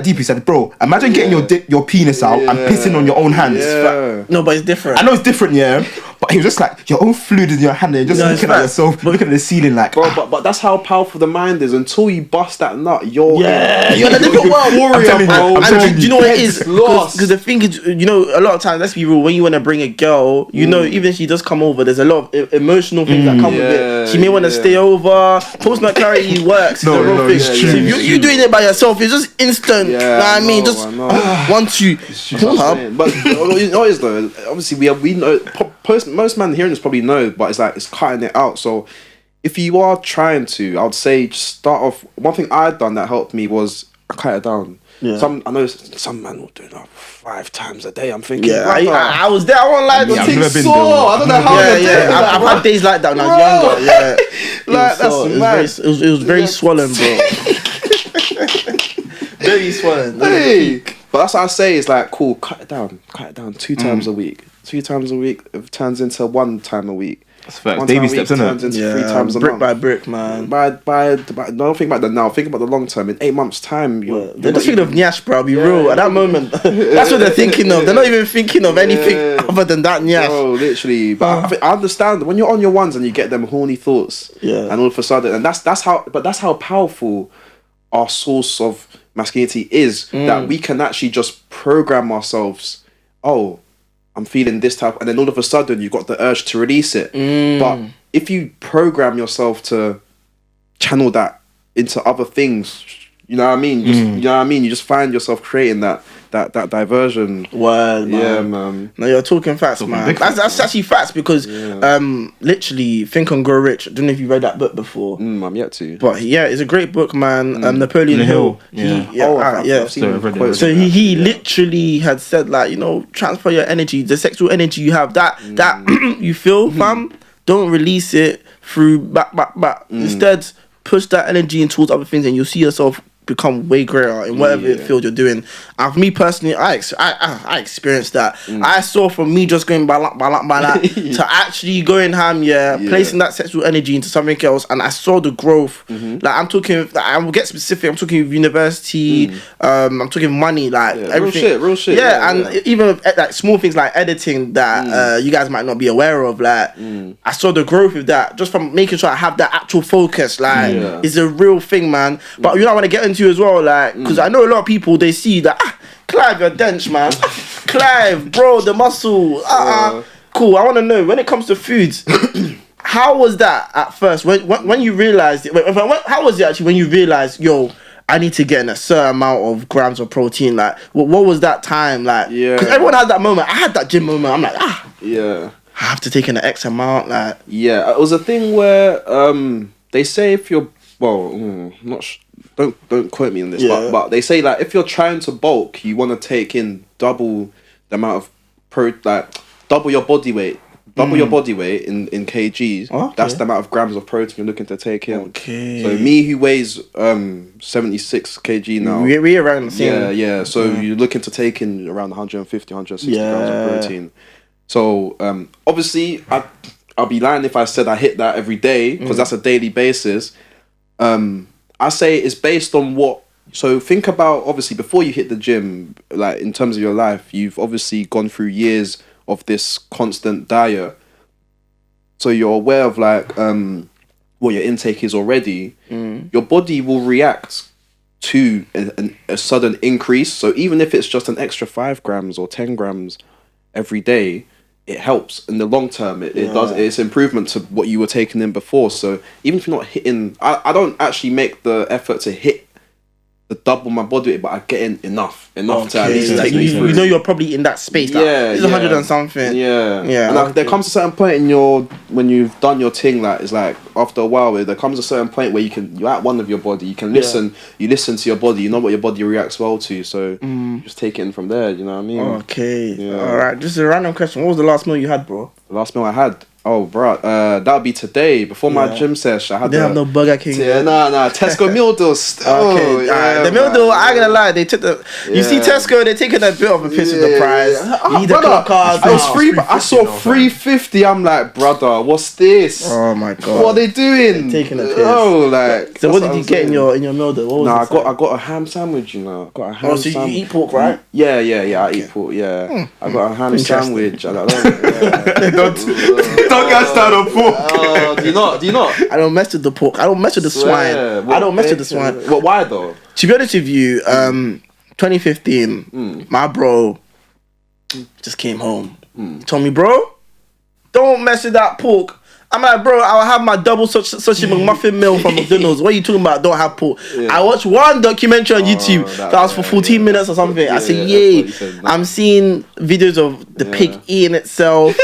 "Deep." He said, "Bro, imagine getting your penis out and pissing on your own hands." No, but it's different. I know it's different, but he was just like, your own fluid in your hand and you're just looking at yourself, looking at the ceiling like, bro. But that's how powerful the mind is. Until you bust that nut, you're in a different world. warrior, bro. And do you know what it is? Lost. Because the thing is, you know, a lot of times, let's be real, when you want to bring a girl, you know, even if she does come over, there's a lot of emotional things that come with it. She may want to stay over. Post-nut clarity works. No, thing. it's So true. if you're doing it by yourself, it's just instant. You know what I mean? Just once you pull up. But you know what it is though. Obviously, we know. Most men hearing this probably know, but it's like it's cutting it out. So if you are trying to, I would say just start off. One thing I'd done that helped me was I cut it down. Yeah. I know some men will do that 5 times a day. I'm thinking, Yeah, I was there. I won't lie. I've thing's never been sore. there. I don't know how. I've had days like that when I was younger. Yeah, Like that's mad. it was very swollen, bro. Very swollen. Hey. But that's what I say is like, cool, cut it down 2 times a week. 2 times a week, it turns into 1 time a week. That's facts. 1 Baby time a week steps, turns innit? into 3 times a brick month. by brick, man. By don't think about the now, think about the long term. In 8 months' time, They're just thinking of Nyash, bro. I'll be real. At that moment, that's what they're thinking of. They're not even thinking of anything other than that Nyash. Bro, literally. But I understand when you're on your ones and you get them horny thoughts, and all of a sudden, and that's how powerful our source of masculinity is, that we can actually just program ourselves. Oh, I'm feeling this type, and then all of a sudden you got the urge to release it. But if you program yourself to channel that into other things, you know what I mean? You know what I mean? You just find yourself creating that diversion. Word, man. Yeah, man. No, you're talking facts, man. That's actually facts because literally, Think and Grow Rich. I don't know if you read that book before. I'm yet to. But yeah, it's a great book, man. Napoleon Hill. I've seen quotes. So he literally had said, like, you know, transfer your energy, the sexual energy you have, that you feel, fam. Don't release it through back. Instead, push that energy in towards other things, and you'll see yourself become way greater in whatever field you're doing. And for me personally, I experienced that. I saw from me just going balak to actually going ham, placing that sexual energy into something else, and I saw the growth. Like I'm talking, like, I will get specific. I'm talking university. I'm talking money, like everything. Real shit. Yeah, and even with, like small things like editing that you guys might not be aware of. Like I saw the growth with that just from making sure I have that actual focus. Like it's a real thing, man. But you know, I want to get into as well, like because I know a lot of people, they see that Clive, you're dense, man. Clive, bro, the muscle. Cool. I want to know, when it comes to foods, how was that at first when you realized it? How was it actually when you realized, yo, I need to get in a certain amount of grams of protein? Like, what was that time like? Because everyone has that moment. I had that gym moment. I'm like, I have to take in an X amount. Like, it was a thing where they say if you're don't quote me on this, but they say like if you're trying to bulk, you want to take in double the amount of double your body weight. Double your body weight in kgs. Okay. That's the amount of grams of protein you're looking to take in. Okay. So me, who weighs 76 kg now. We're around the same. Yeah. So you're looking to take in around 150, 160 grams of protein. So obviously, I'll be lying if I said I hit that every day, because that's a daily basis. I say it's based on what. So think about, obviously, before you hit the gym, like in terms of your life, you've obviously gone through years of this constant diet, so you're aware of like what your intake is already. Your body will react to a sudden increase. So even if it's just an extra 5 grams or 10 grams every day, it helps in the long term. It does. It's improvement to what you were taking in before. So even if you're not hitting, I don't actually make the effort to hit the double my body weight, but I get in enough to at least take me through. You know, you're probably in that space. It's 100 and something. And like, there comes a certain point in when you've done your thing, like it's like after a while, there comes a certain point where you're at one of your body. You can listen. You listen to your body. You know what your body reacts well to. So just take it in from there. You know what I mean? Okay. All right. Just a random question. What was the last meal you had, bro? The last meal I had. Oh, bro, that would be today. Before my gym session, I had. They have no Burger King. Nah. Tesco meal deals. The meal deal. I ain't gonna lie. They took the. You see, Tesco, they're taking a bit of a piss with the price. You need the clock cards. I was free. I saw $3.50. I'm like, brother, what's this? Oh my god. What are they doing? They're taking a piss. Oh, like. So what did you get in your meal deal? I got a ham sandwich. You know, got a ham. So you eat pork, right? Yeah. I eat pork. Yeah, I got a ham sandwich. Don't get started on pork. Do you not? I don't mess with the pork. I don't mess with the swine. I don't mess with the swine. Why though? To be honest with you, 2015, my bro just came home. Told me, bro, don't mess with that pork. I'm like, bro, I'll have my double sushi McMuffin meal from McDonald's. What are you talking about? Don't have pork. I watched one documentary on YouTube that was for 14 minutes or something. I said, yay. I'm seeing videos of the pig eating itself.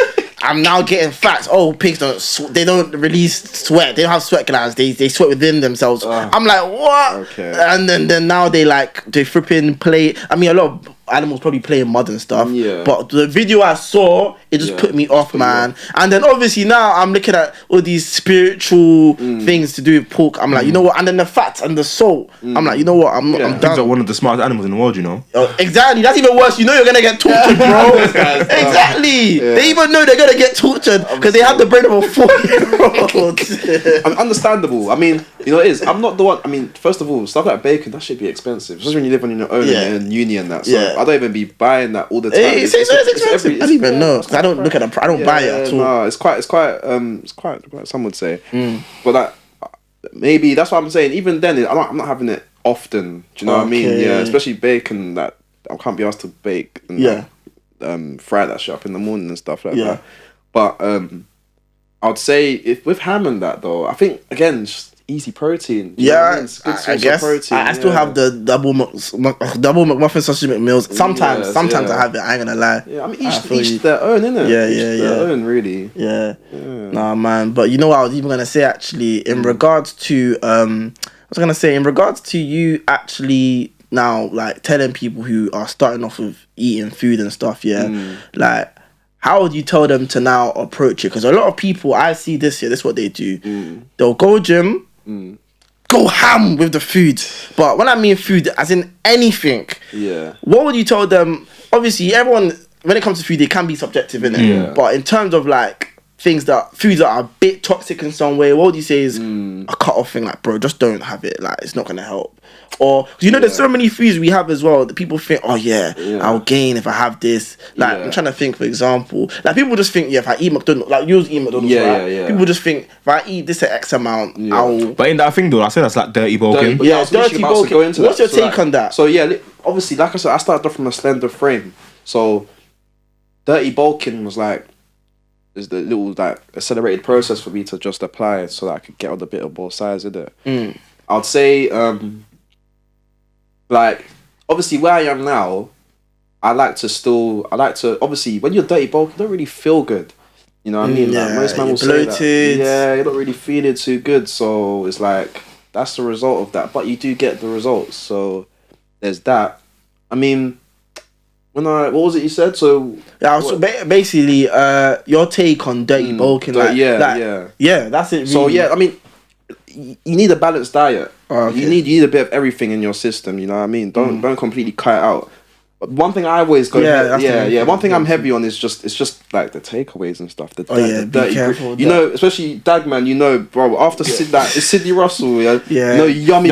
I'm now getting facts. Oh, pigs don't release sweat. They don't have sweat glands. They sweat within themselves. I'm like, what? Okay. And then now they flipping play. I mean, a lot of animals probably play in mud and stuff. But the video I saw, it just put me off, man. And then obviously now I'm looking at all these spiritual things to do with pork. I'm like, you know what? And then the fat and the salt. I'm like, you know what? I'm done. Pigs are one of the smartest animals in the world, you know. Exactly. That's even worse. You know you're gonna get tortured, bro. Exactly. They even know they're gonna get tortured because they have the brain of a 4-year-old. Understandable. I mean, you know, it is. I'm not the one. I mean, first of all, stuff like bacon, that should be expensive, especially when you live on your own and uni and that. So I don't even be buying that all the time. It's expensive. I don't even know. I don't look at it. I don't buy it at all. No, it's quite. Some would say, but like maybe that's what I'm saying. Even then, I'm not having it often. Do you know what I mean? Yeah, especially bacon. That I can't be asked to bake. And fry that shit up in the morning and stuff like that. But I'd say if with ham and that though, I think again. Just easy protein. It's good I guess. Protein. I still have the double McMuffin sausage McMeals. Sometimes I have it. I ain't gonna lie. Yeah, I mean each their own, innit? Each their own, really. Yeah. Nah, man. But you know what I was even gonna say actually in regards to you actually now like telling people who are starting off with eating food and stuff. Like. How would you tell them to now approach it? Because a lot of people, I see this here, this is what they do. They'll go gym, go ham with the food. But when I mean food, as in anything, what would you tell them? Obviously, everyone, when it comes to food, they can be subjective, innit? Yeah. But in terms of like foods that are a bit toxic in some way, what would you say is a cut off thing? Like, bro, just don't have it. Like, it's not gonna help. Or there's so many foods we have as well that people think, oh yeah, I'll gain if I have this. Like, I'm trying to think, for example, like people just think, if I eat McDonald's, like you eat McDonald's, right? People just think if I eat this at X amount, I'll. But in that thing though, I said that's like dirty bulking. Dirty bulking. What's your take on that? So yeah, obviously, like I said, I started off from a slender frame. So dirty bulking was like is the little like accelerated process for me to just apply it so that I could get on a bit of more size in it. I'd say like obviously where I am now, I like to obviously when you're dirty bulk, you don't really feel good. You know what I mean? Yeah, like, most man will say that. Yeah, you're not really feeling too good. So it's like that's the result of that. But you do get the results. So there's that. I mean, what was it you said? So basically, your take on dirty bulking, that's it. Really. So yeah, I mean, you need a balanced diet. You need a bit of everything in your system. You know what I mean? Don't completely cut it out. But one thing I always go, one thing I'm heavy on is just like the takeaways and stuff. The dirty, careful. You know, especially Dagman. You know, bro. After it's Sydney Russell. Yummy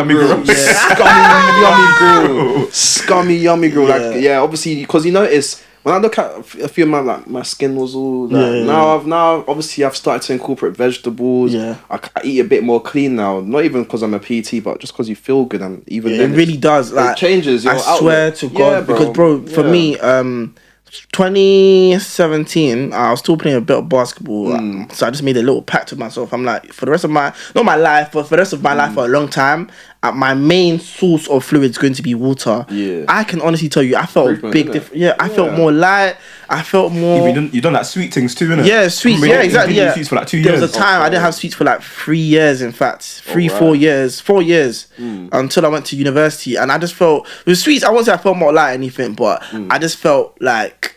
grill, scummy yummy grill. Like obviously because you notice. When I look at a few of my skin was all like, now obviously I've started to incorporate vegetables. I eat a bit more clean now. Not even because I'm a PT, but just because you feel good and even then it really does. Like, it changes. Your I swear to God, because for me, 2017, I was still playing a bit of basketball, so I just made a little pact with myself. I'm like, for the rest of not my life, but for the rest of my life for a long time, my main source of fluid is going to be water. I can honestly tell you, I felt big difference. I felt more light. I felt more. You done that sweet things too, innit? Yeah, sweets. Yeah, exactly. Yeah, sweets for like 2 years. There was a time I didn't have sweets for like 3 years. In fact, 4 years, 4 years until I went to university, and I just felt with sweets. I won't say I felt more light or anything, but I just felt less.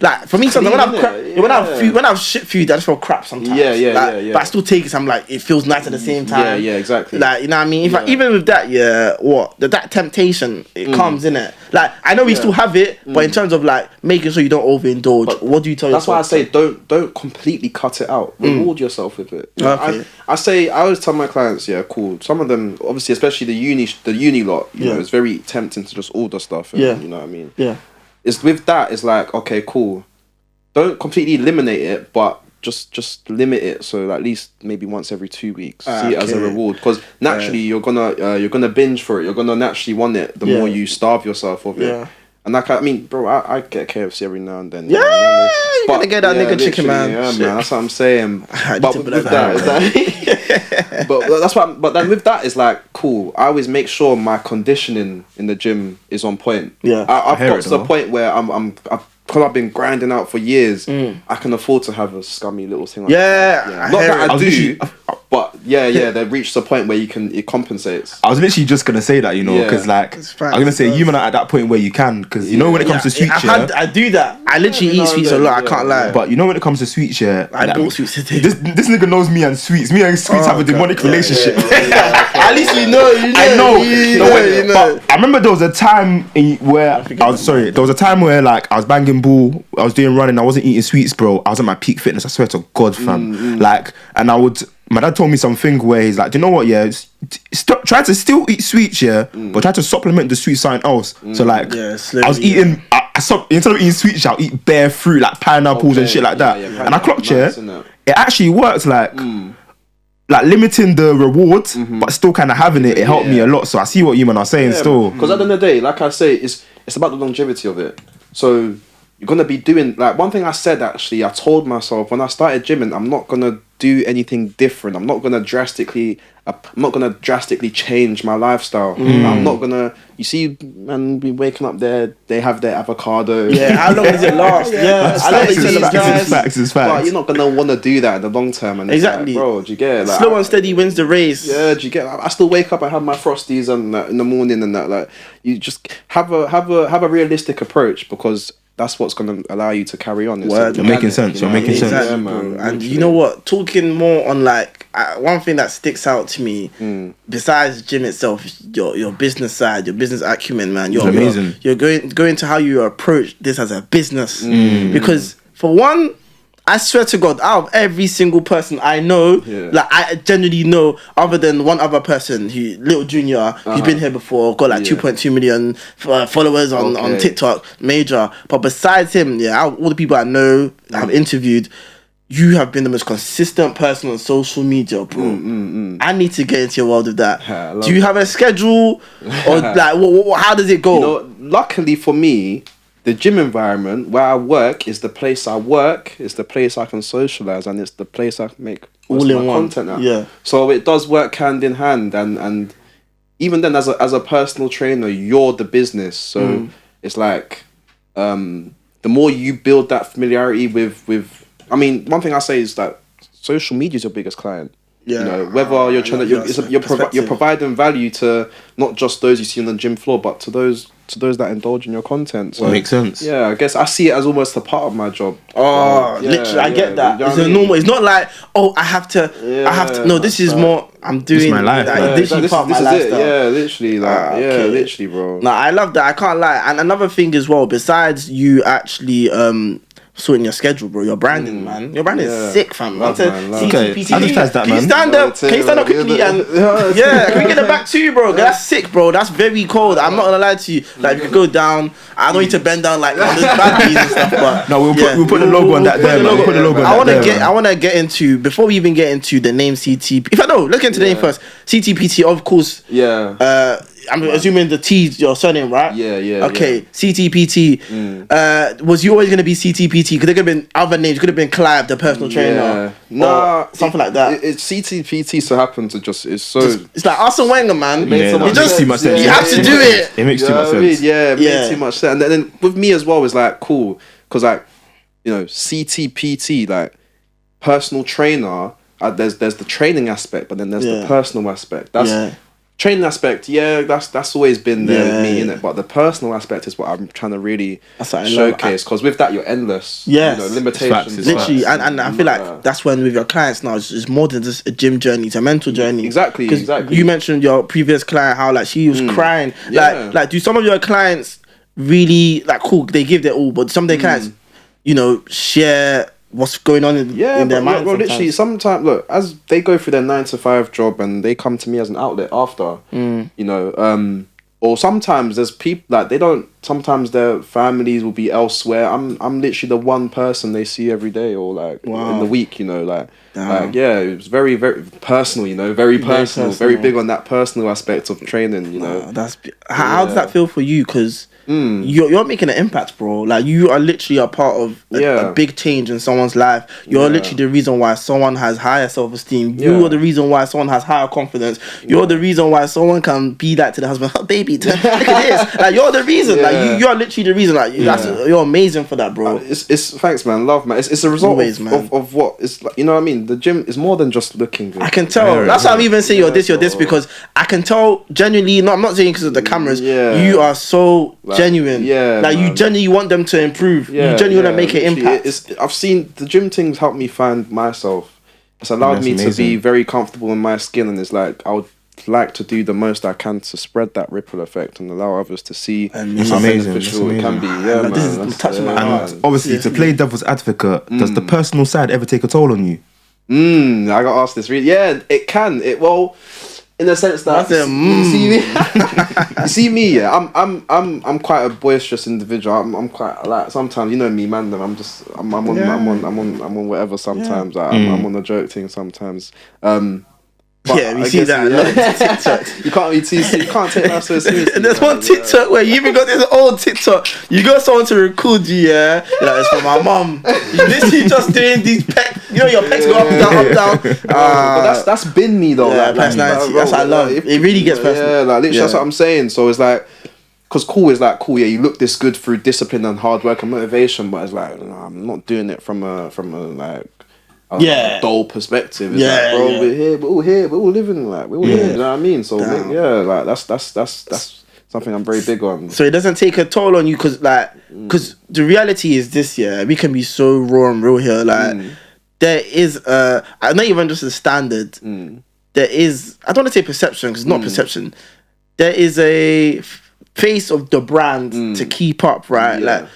Like for me, sometimes when I have shit food, I just feel crap sometimes. But I still take it. So I'm like, it feels nice at the same time. Yeah, exactly. Like, you know what I mean? Even with that, that temptation, it comes in it. Like I know we still have it, but in terms of like making sure you don't overindulge, but what do you tell yourself? That's why I say don't completely cut it out. Reward yourself with it. You know, I always tell my clients, cool. Some of them, obviously, especially the uni lot, you know, it's very tempting to just order stuff. And, you know what I mean? Yeah. It's with that. It's like, okay, cool. Don't completely eliminate it, but just limit it. So at least maybe once every 2 weeks, see it as a reward. Because naturally, you're gonna binge for it. You're gonna naturally want it. The more you starve yourself of it. And like I mean, bro, I get KFC every now and then. You gotta get that nigga chicken, man. Yeah, man. That's what I'm saying. But with that, but then with that, it's like cool. I always make sure my conditioning in the gym is on point. I've got to the point where because I've been grinding out for years, I can afford to have a scummy little thing like that. Not that I do, but they reach the point where it compensates. I was literally just gonna say that, you know, because like I'm gonna say you man are at that point where you can, because you know when it comes to sweets, I do that. I literally eat sweets a lot. I can't lie. But you know when it comes to sweets, I bought sweets today. This nigga knows me and sweets. Me and sweets have a demonic relationship. At least you know. I know. But I remember there was a time where there was a time where like I was banging ball, I was doing running, I wasn't eating sweets, bro. I was at my peak fitness. I swear to God, fam. Like, and my dad told me something where he's like, do you know what? Stop. Try to still eat sweets, but try to supplement the sweet something else. So like, I was eating. I stopped, instead of eating sweets, I'll eat bare fruit like pineapples and shit like that. And I clocked it actually worked like limiting the rewards, but still kind of having it. It helped me a lot. So I see what you man are saying still. Because at the end of the day, like I say, it's about the longevity of it. So you're gonna be doing like one thing I said actually. I told myself when I started gymming, I'm not gonna do anything different. I'm not gonna drastically change my lifestyle. I'm not gonna. You see, man, be waking up there. They have their avocado. Yeah, how long does it last? It's facts. But you're not gonna want to do that in the long term. And exactly, like, bro. Do you get it? Like, slow and steady wins the race? Yeah, do you get? I still wake up. I have my frosties and in the morning and that. Like, you just have a realistic approach because that's what's gonna allow you to carry on. Word. You're making sense. You're making sense. Exactly, bro. And you know what? Talking more on like one thing that sticks out to me, besides gym itself, your business side, your business acumen, man. You're amazing. You're going to how you approach this as a business, because for one, I swear to God, out of every single person I know, like I genuinely know, other than one other person, Little Junior, he's been here before, got like 2.2 million followers on TikTok, major. But besides him, out of all the people I know, I've interviewed, you have been the most consistent person on social media, bro. I need to get into your world of that. Do you have a schedule, or like how does it go? You know, luckily for me, the gym environment where I work is the place I work, it's the place I can socialize, and it's the place I can make all in one content at. Yeah. So it does work hand in hand, and even then, as a personal trainer, you're the business. So it's like the more you build that familiarity with. I mean, one thing I say is that social media is your biggest client. Yeah. You know, whether you're trying to, you're providing value to not just those you see on the gym floor, but to those that indulge in your content. So makes sense. Yeah, I guess I see it as almost a part of my job. Literally, I get that. You know It's what I mean? normal. It's not like, I have to. No, this is more. I'm doing. It's my life, Like, man. literally part of my This is lifestyle. it. Yeah, literally. Like, literally, bro. No, I love that. I can't lie. And another thing as well, besides you actually sorting your schedule, bro, your branding, man. Your branding is sick, fam. Love, man, love. Okay, advertise that, Can you man. stand up? Can you stand up quickly and can we get it back to you, bro? That's sick, bro. That's very cold. I'm not gonna lie to you. Like, you can go down. I don't need to bend down like those bad bees and stuff. But No, we'll put the logo on that there, man. We'll put the logo on that there. I wanna get into, before we even get into the name CT. If I know, let's get into the name first. CTPT, of course. Yeah. I'm assuming the T is your surname, right? Yeah. Okay, CTPT. Was you always going to be CTPT? Because there could have been other names. Could have been Clive, the personal trainer. Nah, something like that. It's CTPT, so happens to just it's so. It's like Arsene Wenger, man. Yeah, so it makes too much sense. You have to do it. It makes too much I mean? sense. Yeah, it makes too much sense. And then with me as well is like cool, because like, you know, CTPT, like personal trainer. There's the training aspect, but then there's the personal aspect. That's training aspect. That's always been there with me, innit? But the personal aspect is what I'm trying to really showcase. Because with that, you're endless. Yes, you know, limitations. It's literally, and I feel like that's when with your clients now, it's more than just a gym journey; it's a mental journey. Exactly. You mentioned your previous client, how like she was crying. Like, do some of your clients really like cool? They give their all, but some of their clients, you know, share what's going on in their mind. Bro, literally, sometimes look, as they go through their 9-to-5 job and they come to me as an outlet after, you know, or sometimes there's people like they don't. Sometimes their families will be elsewhere. I'm literally the one person they see every day or like in the week. You know, like it was very very personal. You know, very personal, very big on that personal aspect of training. You know, How does that feel for you? Because you're making an impact, bro. Like, you are literally a part of a big change in someone's life. You're literally the reason why someone has higher self-esteem. You are the reason why someone has higher confidence. You're the reason why someone can be that to the husband. Oh, baby, look at this. Like, you're the reason. Like, you're literally the reason. Like, you're amazing for that, bro. It's thanks, man. Love, man. It's a result of what it's like. You know what I mean? The gym is more than just looking good. I can tell. That's why I'm even saying you're this, because I can tell genuinely. No, I'm not saying because of the cameras. You are so genuine. Like, you genuinely want them to improve. You genuinely want to make an impact. I've seen the gym things help me find myself. It's allowed me to be very comfortable in my skin, and it's like I would like to do the most I can to spread that ripple effect and allow others to see how beneficial it can be. Yeah, man. This is touching my heart. And obviously, to play devil's advocate, does the personal side ever take a toll on you? I got asked this. Yeah, it can. Well, in the sense that you see me. Yeah, I'm quite a boisterous individual. I'm quite like, sometimes, you know me, man. I'm on whatever. Sometimes I'm on the joke thing. Sometimes. We see that a lot on TikTok. You can't take that so seriously. And there's one TikTok where you even got this old TikTok. You got someone to record you, yeah? You're like, it's for my mum. You literally just doing these pecs. You know, your pecs go up, down. But that's been me though. Yeah, personality. That's what I love. It really gets personal. Yeah, like literally, that's what I'm saying. So it's like, because cool is like cool. Yeah, you look this good through discipline and hard work and motivation, but it's like, no, I'm not doing it from a like. Dull perspective. It's like, bro, we're all here, we're all living, like we're all here. You know what I mean? So like that's something I'm very big on. So it doesn't take a toll on you because the reality is this, yeah, we can be so raw and real here. Like there is not even just a standard. There is, I don't want to say perception because it's not perception. There is a face of the brand to keep up, right? Like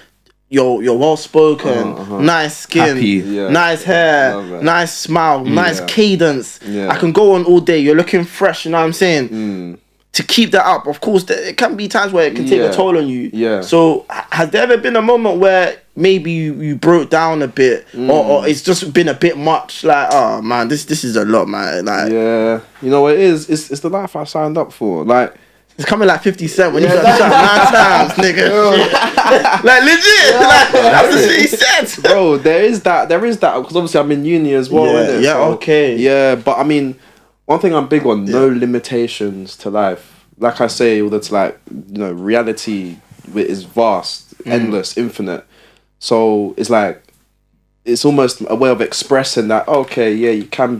you're well spoken, nice skin, nice hair, nice smile, nice cadence. I can go on all day. You're looking fresh. You know what I'm saying? To keep that up, of course, it can be times where it can take a toll on you. Yeah. So, has there ever been a moment where maybe you broke down a bit, or it's just been a bit much? Like, oh man, this is a lot, man. Like, yeah, you know what it is? It's the life I signed up for. Like, it's coming like 50 Cent when you got shot 9 times, nigga. Like legit, like that's the shit he said. Bro, there is that because obviously I'm in uni as well. Yeah, innit? So, okay. Yeah, but I mean, one thing I'm big on: no limitations to life. Like I say, that's like, you know, reality is vast, endless, infinite. So it's like, it's almost a way of expressing that. Okay, yeah, you can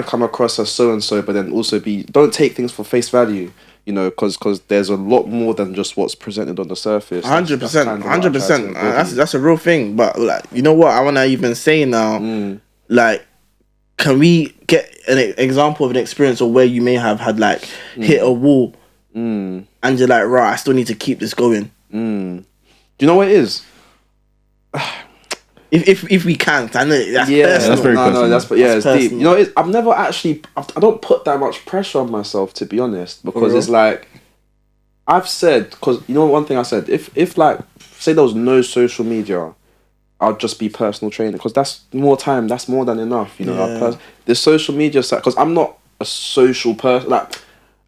come across as so and so, but then also don't take things for face value. You know, because there's a lot more than just what's presented on the surface. 100%, 100%. That's a real thing. But like, you know what I want to even say now? Like, can we get an example of an experience or where you may have had like hit a wall, and you're like, right, I still need to keep this going. Do you know what it is? If we can, I know that's personal. That's very personal. It's personal. deep. You know, I've never actually, I don't put that much pressure on myself, to be honest, because it's like, I've said, because you know one thing I said, if like, say there was no social media, I'll just be personal trainer, because that's more time, that's more than enough, you know. The social media side, because I'm not a social person, like,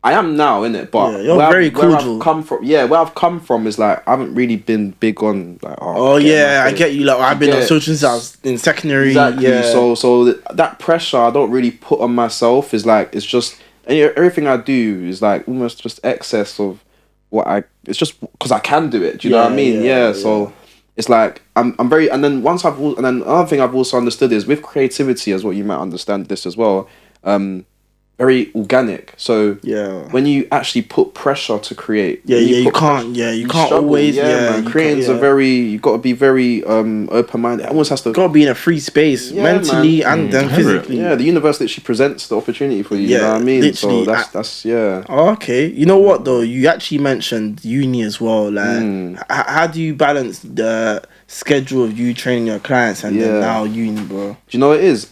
I am now, innit? But you're very cordial. Where I've come from is like I haven't really been big on like. I get you. Like I've been on social since I was in secondary. Exactly. Yeah. So that pressure I don't really put on myself is like it's just everything I do is like almost just excess of what it's just because I can do it. Do you know what I mean? Yeah. So it's like I'm very, and then another thing I've also understood is with creativity as well. You might understand this as well. Very organic. So when you actually put pressure to create, you can't always. Creating's you've got to be very open minded. It almost has to. Got to be in a free space, mentally and then physically. Yeah, the universe literally presents the opportunity for you. You know what I mean? Literally, so that's okay, you know what though? You actually mentioned uni as well. Like, how do you balance the schedule of you training your clients and then now uni, bro? Do you know what it is?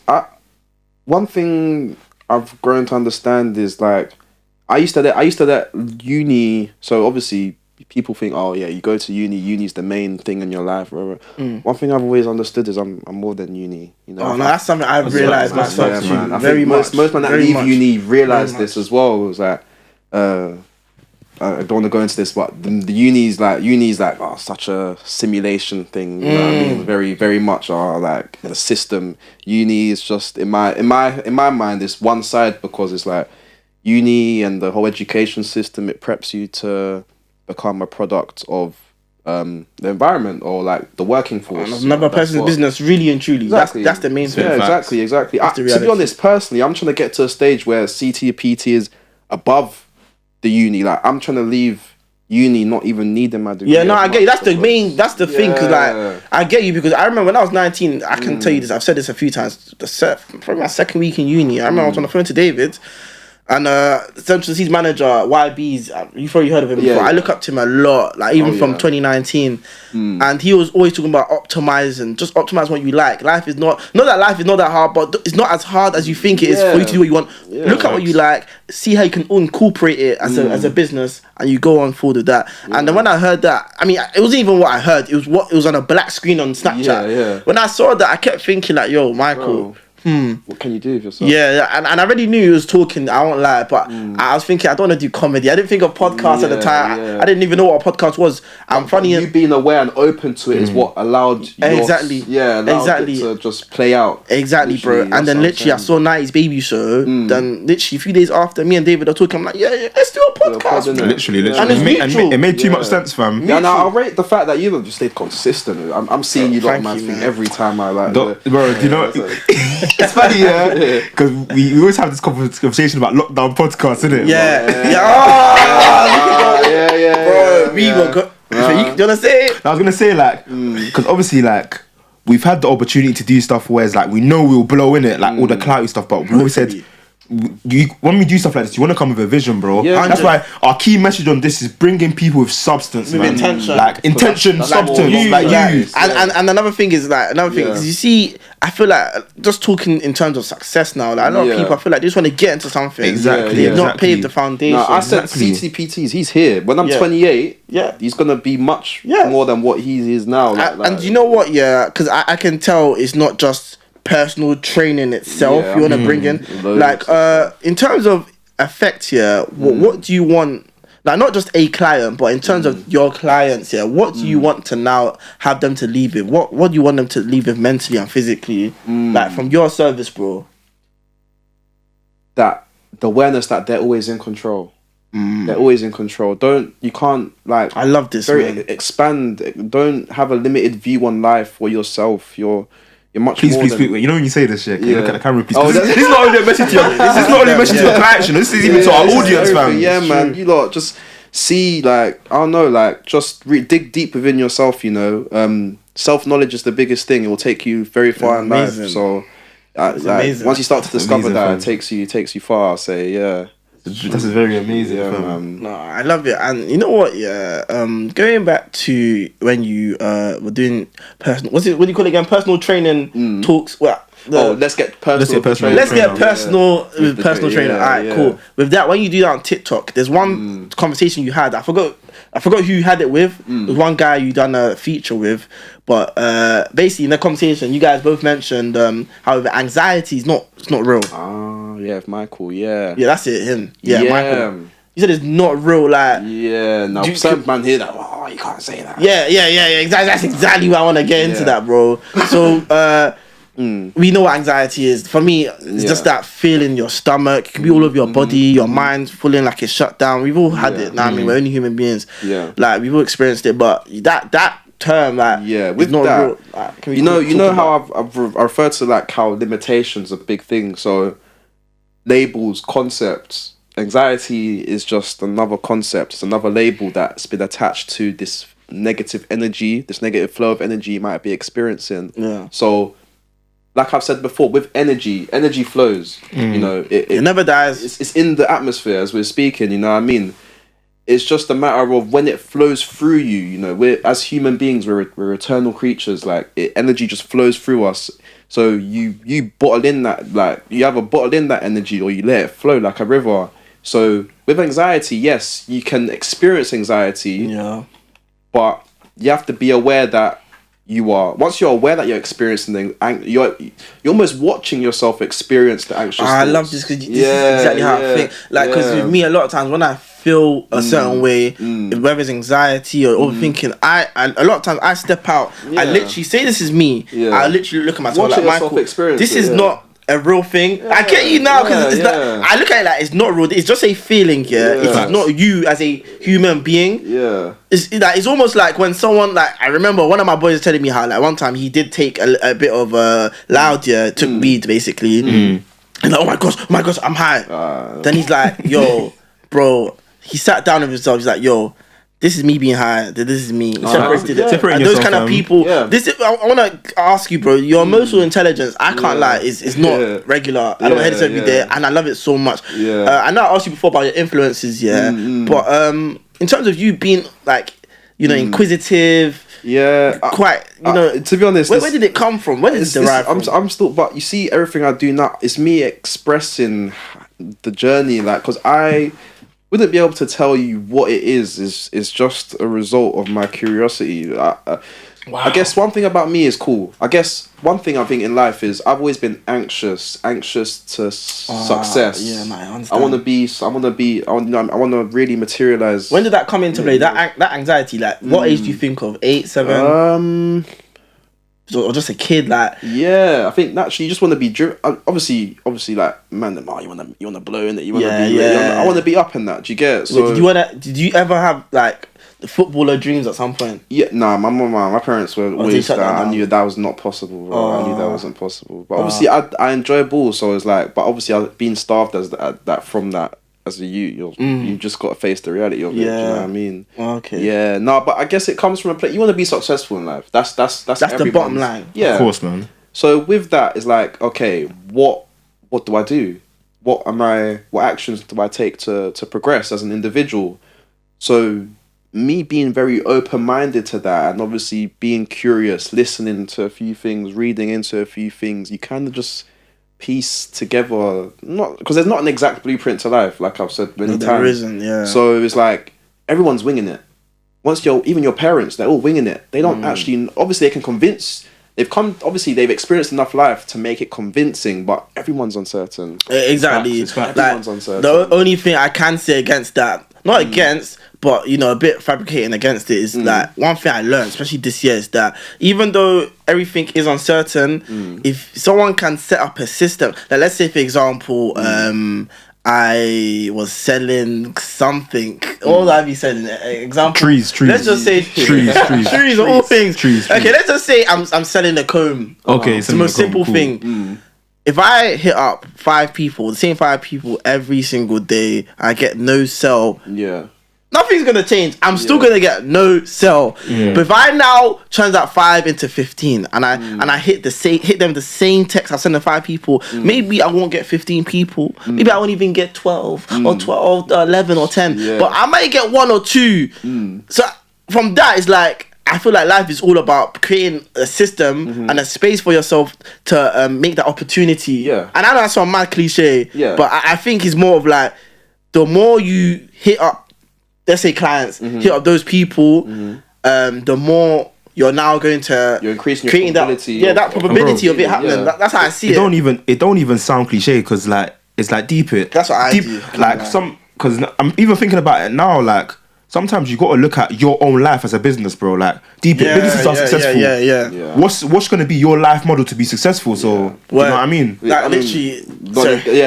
One thing I've grown to understand is like I used to that uni. So obviously people think, oh yeah, you go to uni's the main thing in your life. One thing I've always understood is I'm more than uni. You know. Oh no, that's something I've realized myself too. Man. I think most men that leave uni realize this as well. It was like I don't want to go into this, but the uni's like such a simulation thing. You know what I mean? Very, very much like the system. Uni is just in my mind it's one side, because it's like uni and the whole education system, it preps you to become a product of the environment or like the working force. Another person's business, really and truly. Exactly. That's the main thing. Yeah, exactly. To be honest, personally, I'm trying to get to a stage where CTPT is above the uni. Like I'm trying to leave uni not even needing my degree. Yeah, no, I get you. That's the thing, because like I get you, because I remember when I was 19, I can tell you this, I've said this a few times, probably my second week in uni, I remember I was on the phone to David, and Central Seas manager, YB's, you've probably heard of him before. I look up to him a lot, like even from 2019. And he was always talking about optimizing, just optimize what you like. Life is not that hard, but it's not as hard as you think it is for you to do what you want. Look at what you like, see how you can incorporate it as a business, and you go on forward with that. And then when I heard that, I mean, it wasn't even what I heard, it was on a black screen on Snapchat. When I saw that, I kept thinking like, yo, Michael, bro, what can you do with yourself? Yeah, and I already knew he was talking, I won't lie, but I was thinking, I don't want to do comedy. I didn't think of podcasts at the time. I didn't even know what a podcast was. I'm funny. You being aware and open to it is what allowed you to just play out. Exactly, bro. And then literally I saw 90s Baby Show. Then literally a few days after, me and David are talking, I'm like, let's do a podcast. Literally. And it's mutual. It made too much sense, fam. Yeah, now I'll rate the fact that you've just stayed consistent. I'm seeing you like my thing every time I like. Bro, do you know? It's funny, because we always have this conversation about lockdown podcasts, innit? we were go. Do you wanna say it? I was gonna say like, because obviously like we've had the opportunity to do stuff where it's like we know we'll blow in it, like all the cloudy stuff, but we always said. When we do stuff like this, you want to come with a vision, bro. Yeah, that's why our key message on this is bringing people with substance, With man. intention. Like intention, That's substance, you, like like, you. And another thing is you see, I feel like just talking in terms of success now, like a lot of people, I feel like they just want to get into something. Exactly, They've not exactly. paved the foundation. No, I said Exactly. CTPTs. He's here. When I'm 28, he's gonna be much more than what he is now. And you know what? Yeah, because I can tell it's not just personal training itself. You want to bring in like in terms of effect here. What do you want? Like not just a client, but in terms of your clients here, what do you want to now have them to leave with? What do you want them to leave with mentally and physically? Like from your service, bro. That the awareness that they're always in control. They're always in control. You can't like. I love this. Expand. Don't have a limited view on life or yourself. You're much more. Please. You know when you say this shit, you look at the camera, please. Oh, This is not only a message to you. This is not only a message to your clients. This is even to our audience, fam. Yeah, man. You lot just see, like, I don't know, like, just dig deep within yourself. You know, self-knowledge is the biggest thing. It will take you very far in life. So, like, once you start to discover that, it takes you far. I'll say, yeah. This is very amazing, man. No, I love it. And you know what? Yeah, going back to when you were doing personal, what do you call it again? Personal training talks. Well, let's get personal. Let's get personal with personal training. All right, cool. With that, when you do that on TikTok, there's one conversation you had. I forgot who you had it with. There's one guy you done a feature with, but basically in the conversation, you guys both mentioned how anxiety is not real. Yeah, Michael. Yeah, that's it. Him. Yeah, Michael. You said it's not real. Like, now some man hear that. Oh, you can't say that. Yeah. Exactly. That's exactly why I want to get into that, bro. So, we know what anxiety is. For me, it's just that feeling in your stomach. It can be all over your body, your mind feeling like it's shut down. We've all had it. Now, I mean, we're only human beings. Yeah, like we've all experienced it. But that term, like, with not that, real. Like, you know how I've referred to like how limitations are a big thing. So labels, concepts. Anxiety is just another concept. It's another label that's been attached to this negative energy, this negative flow of energy you might be experiencing. Yeah. So, like I've said before, with energy flows. You know, it never dies. It's in the atmosphere as we're speaking. You know what I mean? It's just a matter of when it flows through you. You know, we're as human beings, we're eternal creatures. Like energy just flows through us. So you bottle in that, like you either bottle in that energy or you let it flow like a river. So with anxiety, yes, you can experience anxiety. Yeah. But you have to be aware that once you're aware that you're experiencing you're almost watching yourself experience the anxious thoughts. I love this because this is exactly how I think. Like, because with me, a lot of times when I feel a certain way, whether it's anxiety or overthinking, I a lot of times I step out. I literally say this is me. I literally look at myself like, Michael, this is not a real thing. I get you now because I look at it like it's not real. It's just a feeling. It's not you as a human being. It's almost like when someone, like, I remember one of my boys telling me how like one time he did take a bit of loud, took weed basically, and like, oh my gosh, I'm high. Then he's like, yo, bro, he sat down with himself. He's like, yo, this is me being high. This is me. Separated it. And those kind of people. This is, I want to ask you, bro. Your emotional intelligence, I can't lie, is not regular. I don't head it every day, and I love it so much. I know I asked you before about your influences, but in terms of you being like, you know, inquisitive, quite, you know, to be honest, where did it come from? Where did it derive from? I'm still, but you see, everything I do now, it's me expressing the journey, like, because I wouldn't be able to tell you what it is just a result of my curiosity. I guess one thing about me is cool. I guess one thing I think in life is I've always been anxious to success. Yeah, man, I understand. I want to really materialize. When did that come into play? That anxiety, like, what age do you think of? 8, 7? Or just a kid, like, I think naturally you just want to be driven. Obviously, like, man, you want to blow in it. You want to be. I want to be up in that. Do you get it? So, did you ever have like the footballer dreams at some point? Yeah, nah. My parents were always that. I knew that was not possible. Bro. I knew that wasn't possible. But obviously, I enjoy ball, so it's like. But obviously, I've been starved as that from that. as a you just got to face the reality of it. Do you know what I mean? Okay. Yeah, no, but I guess it comes from a place. You want to be successful in life. That's the bottom line. Yeah, Of course, man. So with that, it's like, okay, what do I do? What actions do I take to progress as an individual? So me being very open-minded to that, and obviously being curious, listening to a few things, reading into a few things, you kind of just piece together, not because there's not an exact blueprint to life, like I've said many times. There isn't, yeah. So it's like everyone's winging it. Once even your parents, they're all winging it. They don't actually, obviously they can convince. They've experienced enough life to make it convincing, but everyone's uncertain. Exactly. It's facts. Everyone's uncertain. The only thing I can say against that, not against, but a bit fabricating against it, is like one thing I learned, especially this year, is that even though everything is uncertain, if someone can set up a system, like let's say for example, I was selling something. All I'd be selling, example. Trees. Let's just say trees, all things. Trees. Okay, let's just say I'm selling a comb. Okay, it's the most simple thing. If I hit up 5 people, the same 5 people every single day, I get no sell. Yeah. Nothing's gonna change. I'm still gonna get no sell. But if I now turn that 5 into 15 and I hit them the same text I send the 5 people, maybe I won't get 15 people. Maybe I won't even get 12 or 12, 11 or 10. Yeah. But I might get 1 or 2. So from that, it's like I feel like life is all about creating a system and a space for yourself to make that opportunity. Yeah. And I know that's a mad cliche. Yeah. But I think it's more of like the more you hit up, let's say clients, hit up those people, the more you're now going to you're increasing creating your probability. that probability of it happening. Yeah. That's how I see it. It don't even sound cliche because like it's like deep it. That's what I do. Like because I'm even thinking about it now. Like sometimes you got to look at your own life as a business, bro. Like deep it. Businesses are successful. Yeah. What's going to be your life model to be successful? So you know what I mean? Like literally, literally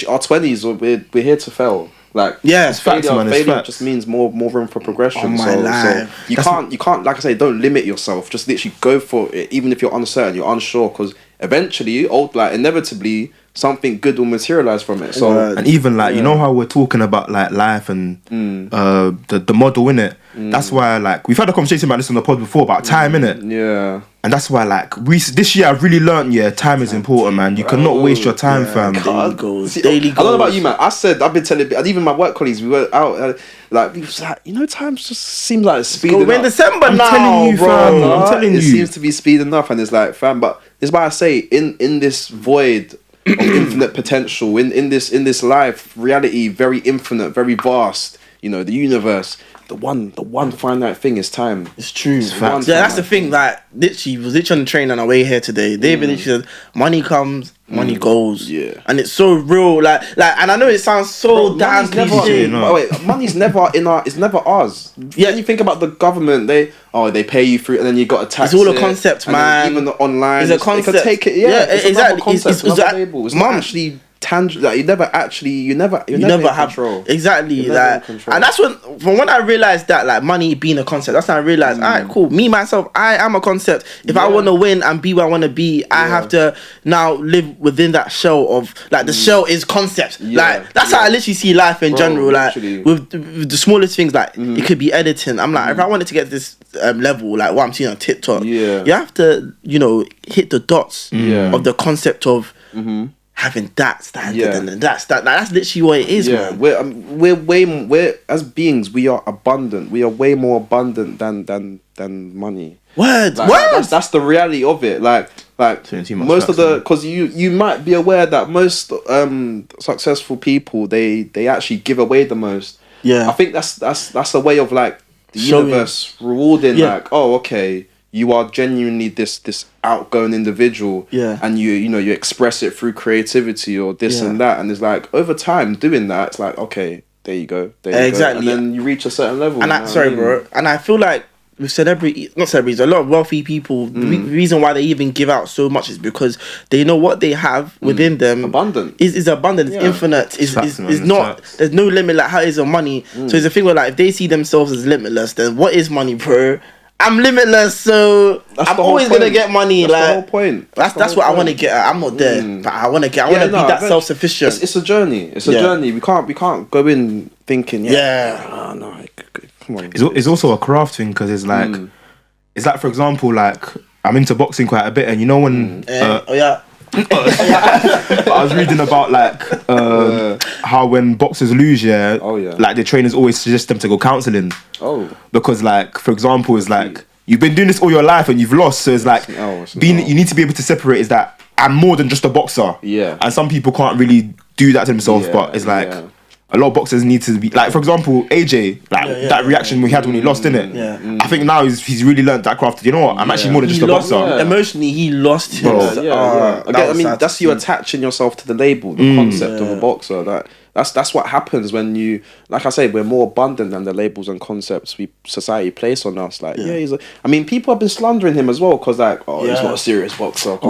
our 20s. We're here to fail. Like it's facts, man. It's failure facts. just means more room for progression. So you can't like I say, don't limit yourself. Just literally go for it, even if you're uncertain, you're unsure, because eventually, inevitably, something good will materialize from it. So and even like you know how we're talking about like life and the model in it. That's why like we've had a conversation about this on the pod before about time in it. Yeah. And that's why, like, this year I've really learned, time is important, man. You cannot waste your time, fam. Daily goals. I don't know about you, man. I've been telling, and even my work colleagues, we were out, we was like, time just seems like it's speeding up. We're in December now, telling you, bro. fam. I'm telling you. It seems to be speeding up, and it's like, fam, but it's why I say, in this void of infinite potential, in this life, reality, very infinite, very vast, the universe, the one finite thing is time. It's true. That's the thing. Like literally, was literally on the train on our way here today. David literally said, "Money comes, money goes." Yeah, and it's so real. Like, and I know it sounds so damn cliche. Money's never it's never ours. Yeah, you think about the government. They pay you through, and then you got to tax. It's all a concept, man. Even online, it's a concept. They can take it. Yeah, exactly. It's not actually tangible. Like you never have control. Exactly. Like, and that's when I realized that like money being a concept, that's when I realized, all right, cool. Me myself, I am a concept. If I want to win and be where I want to be, I have to now live within that shell of like the shell is concept. Like that's how I literally see life in general. Like with the smallest things, like it could be editing. I'm like, if I wanted to get this level, like what I'm seeing on TikTok, you have to hit the dots of the concept of. Having that standard and that's literally what it is, man. We're as beings, we are abundant. We are way more abundant than money. Words. That's the reality of it. Like most of the, because you might be aware that most successful people they actually give away the most. Yeah, I think that's a way of like the universe rewarding. Like, oh, okay, you are genuinely this outgoing individual, and you express it through creativity or this and that, and it's like over time doing that, it's like, okay, there you go, exactly, and then you reach a certain level. And bro, and I feel like with not celebrities, a lot of wealthy people, the reason why they even give out so much is because they know what they have within them abundant is abundant, it's infinite, is not, there's no limit. Like how is your money? So it's a thing where like if they see themselves as limitless, then what is money, bro? I'm limitless, so I'm always gonna get money. That's like the whole point. That's what I want to get at. I'm not there, but I want to get. I want to be that self-sufficient. It's a journey. It's a journey. We can't go in thinking. Come on. It's also a craft thing because it's like for example, like I'm into boxing quite a bit, and you know when I was reading about like how when boxers lose, like the trainers always suggest them to go counselling. Because like for example, it's like you've been doing this all your life and you've lost, so it's like you need to be able to separate is that I'm more than just a boxer. And some people can't really do that to themselves, but it's like a lot of boxers need to be like, for example, AJ, that reaction we had when he lost, innit? I think now he's really learned that craft. You know what? I'm actually more than just a boxer. Emotionally, he lost him. I mean, that's you attaching yourself to the label, the concept of a boxer. That's what happens when you, like I say, we're more abundant than the labels and concepts society place on us. Like, I mean, people have been slandering him as well because like, he's not a serious boxer. He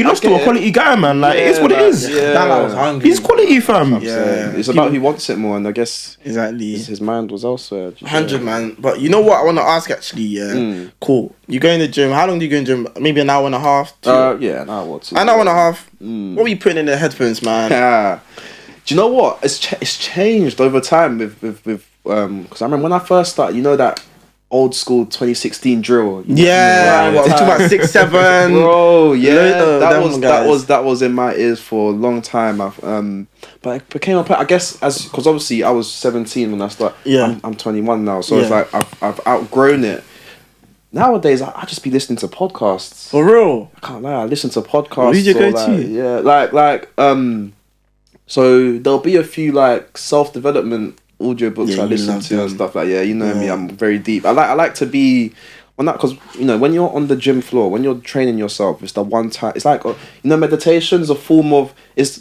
lost to a quality guy, man. Like, it's what it is. That guy was hungry. He's quality, fam. It's about who wants it more, and I guess exactly his mind was elsewhere. 100, man. But you know what I want to ask actually? Cool. You go in the gym. How long do you go in the gym? Maybe an hour and a half. An hour or two. An hour and a half. What were you putting in the headphones, man? Do you know what? It's changed over time with because I remember when I first started, you know that old school 2016 drill. What we talking about 6, 7. Bro, that was in my ears for a long time. But it became a part, I guess, because obviously I was 17 when I started. I'm 21 now, so it's like I've outgrown it. Nowadays, I just be listening to podcasts. For real? I can't lie. I listen to podcasts. Who's your go-to? So there'll be a few like self-development audiobooks I listen to and stuff like you know me. I'm very deep. I like to be on that because you know when you're on the gym floor, when you're training yourself, it's the one time. It's like meditation is a form of.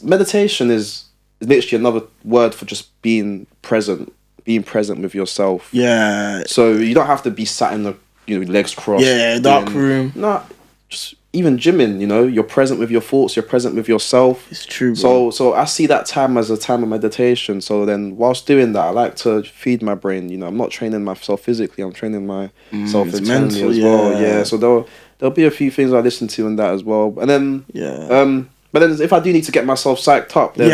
Meditation is literally another word for just being present with yourself. Yeah. So you don't have to be sat in the legs crossed. Dark room. No, just even gymming, you're present with your thoughts, you're present with yourself. It's true, bro. So I see that time as a time of meditation. So then whilst doing that, I like to feed my brain. I'm not training myself physically, I'm training myself internally as well. Yeah, so there'll be a few things I listen to in that as well. And then but then if I do need to get myself psyched up, then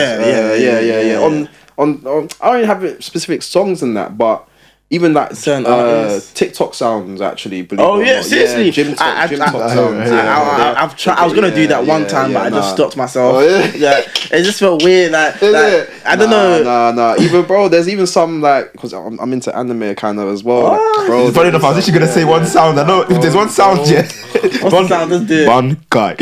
on I don't have specific songs in that, but even like TikTok sounds actually. Seriously. Gym talk sounds. I was gonna do that one time, but I just stopped myself. It just felt weird. I don't know. Nah. Even bro, there's even some like because I'm into anime kind of as well. Bro, funny enough, I was actually gonna say one sound. I know if there's one sound, one sound. Let's do it. One guy.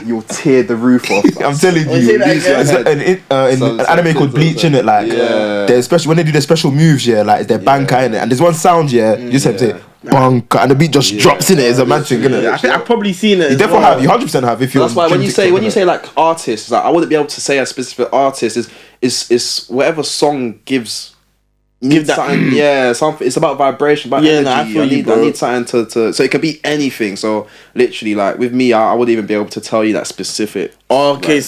You'll tear the roof off. I'm telling you, there's an anime called Bleach in it. Like, they're special when they do their special moves. Like their banka in it, and there's one sound. You just have to say banka, and the beat just drops in it. It's a mad thing, isn't it? I think I've probably seen it. You definitely have. You 100% have. If you. That's why when you say like artists, like I wouldn't be able to say a specific artist. Is whatever song gives. Give that something, something. It's about vibration, about energy. I need something to. So it could be anything. So literally, like with me, I wouldn't even be able to tell you that specific. Okay,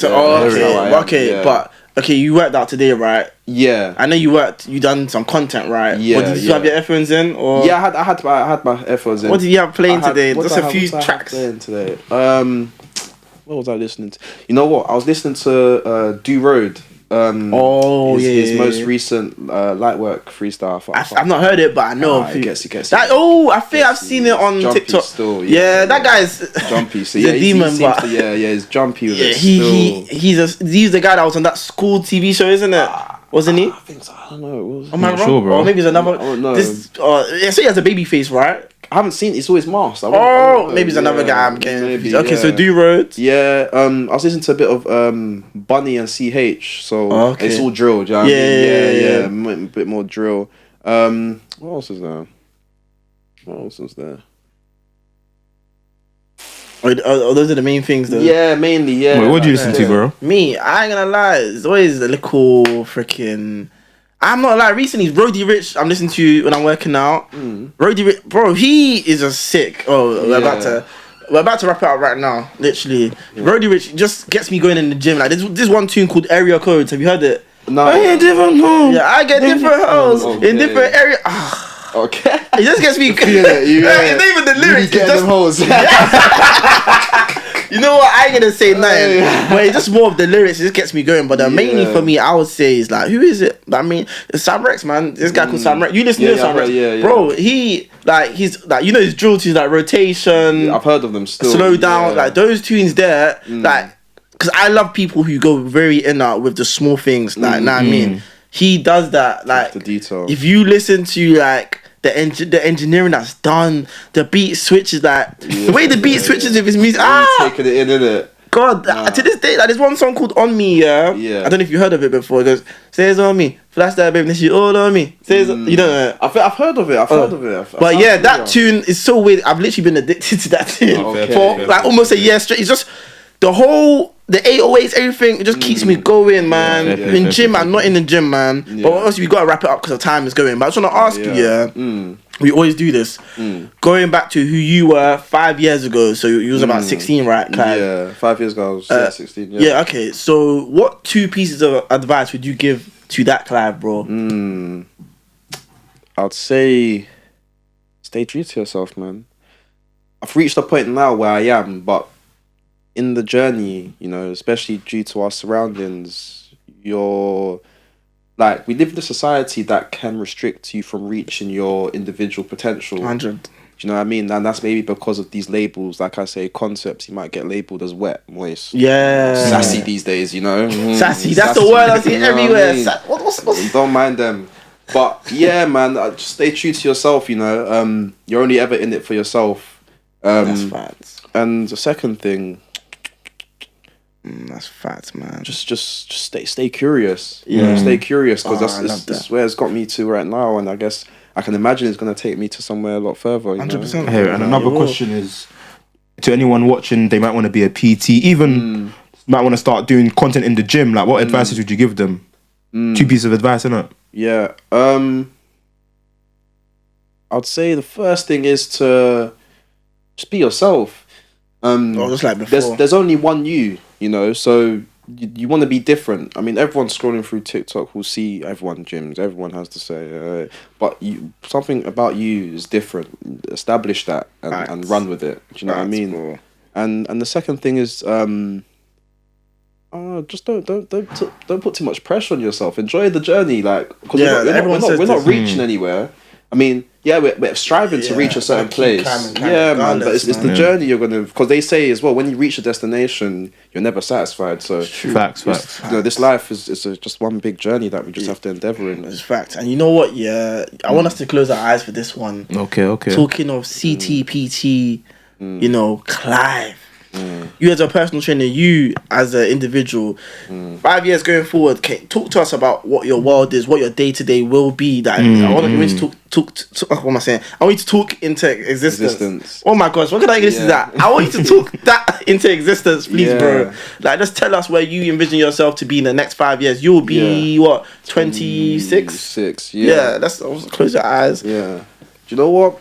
but you worked out today, right? Yeah. I know you done some content, right? Yeah. Did you have your earphones in, or? Yeah, I had my earphones in. What did you have playing today? Just a few tracks. Today. What was I listening to? You know what? I was listening to Do Road. His most recent light work freestyle. I've not heard it, but I know. He gets that. I think I've seen it on TikTok. Still, that guy's jumpy. So he's a demon, but he's jumpy. With it he's the guy that was on that school TV show, isn't it? Wasn't he? I think so. I don't know. Am I wrong? Sure, bro. Or maybe it's another. No. So he has a baby face, right? I haven't seen. It's always masked. Maybe it's another guy. I'm getting. Okay, so Do Road. Yeah. I was listening to a bit of Bunny and CH. So it's all drill. Do you know what I mean? A bit more drill. What else is there? Those are the main things, though. Yeah, mainly. Yeah. Wait, what do you listen to, bro? Me, I ain't gonna lie. It's always a little freaking. I'm not like recently Roddy Rich I'm listening to when I'm working out. Roddy Rich, bro, he is a sick. We're about to wrap it up right now, literally. Roddy Rich just gets me going in the gym. Like there's one tune called Area Codes. Have you heard it? No. I get different hoes in different areas. Okay. It just gets me. Feel it, It's not even the lyrics. Get them hoes. You know what? I ain't gonna say nothing, but it's just more of the lyrics. It just gets me going. But mainly for me, I would say is like, who is it? I mean, it's Sam Rex, man. This guy called Sam Rex. You listen to Sam Rex, bro? He's like his drill tunes like Rotation. I've heard of them still. Slow Down, like those tunes there, like, because I love people who go very in out with the small things. Like, know what I mean? He does that. Like, the detail. If you listen to like the engineering that's done, the beat switches, like the way the beat switches with his music. Taking it in, innit? God, to this day, like there's one song called "On Me." Yeah. I don't know if you heard of it before. It goes, "Says on me, flash that baby, she all on me." Says you don't know. I've heard of it. I've heard of it. But yeah, that tune is so weird. I've literally been addicted to that tune for like almost a year straight. It's just the 808s, everything. It just keeps me going, man. In gym, I'm not in the gym, man. But obviously we gotta wrap it up because the time is going. But I just wanna ask you, we always do this. Going back to who you were 5 years ago, so you was about 16, right, Clive? Yeah, 5 years ago I was 16. Yeah, okay. So what 2 pieces of advice would you give to that Clive, bro? I'd say stay true to yourself, man. I've reached a point now where I am, but in the journey, you know, especially due to our surroundings, we live in a society that can restrict you from reaching your individual potential. 100. Do you know what I mean? And that's maybe because of these labels, like I say, concepts. You might get labelled as wet, moist, sassy these days. You know, sassy. That's the word I see everywhere. What's... Don't mind them. But yeah, man, just stay true to yourself. You know, you're only ever in it for yourself. That's facts. And the second thing. That's facts, man. Just stay curious. Yeah, stay curious because that's where it's got me to right now, and I guess I can imagine it's gonna take me to somewhere a lot further. 100%. Hey, and another question is to anyone watching, they might want to be a PT, even might want to start doing content in the gym. Like, what advices would you give them? 2 pieces of advice, innit? Yeah. I'd say the first thing is to just be yourself. Just like before. There's only one you know, so you want to be different. I mean, everyone scrolling through TikTok will see everyone gyms, everyone has to say, but something about you is different. Establish that and run with it. Do you know what I mean? Bro. And the second thing is, just don't put too much pressure on yourself. Enjoy the journey, like, because we're not reaching anywhere. I mean, we're striving to reach a certain place. Man, but it's the journey you're gonna. Because they say as well, when you reach a destination, you're never satisfied. So facts. You know, this life is just one big journey that we just have to endeavour in. It's facts. And you know what? Yeah, I want us to close our eyes for this one. Okay. Talking of CTPT, you know, Clive. You as a personal trainer, you as an individual, 5 years going forward, talk to us about what your world is, what your day-to-day will be. That I want you to talk what am I saying? I want you to talk into existence. Oh my gosh, what kind of English is that? I want you to talk that into existence, please, bro. Like, just tell us where you envision yourself to be in the next 5 years. You'll be what, 26? Let's close your eyes. Yeah. Do you know what?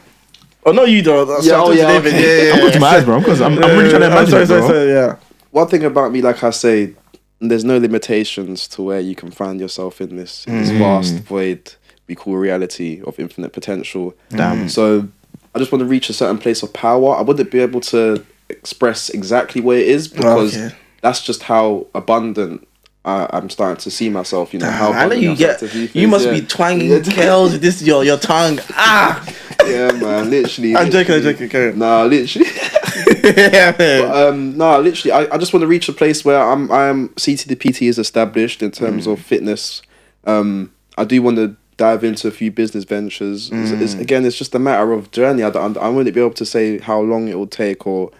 Oh, no, you don't. I'm closing my eyes, bro, because I'm really trying to imagine it, bro. Yeah. One thing about me, like I say, there's no limitations to where you can find yourself in this vast void we call reality of infinite potential. Damn. So I just want to reach a certain place of power. I wouldn't be able to express exactly where it is because that's just how abundant I'm starting to see myself. You know how I know you get. You must be twanging kells with this your tongue. Yeah, man, literally. I'm joking. Nah, literally. But, literally, I just want to reach a place where I'm CTPT is established in terms of fitness. I do want to dive into a few business ventures. It's just a matter of journey. I wouldn't be able to say how long it will take or,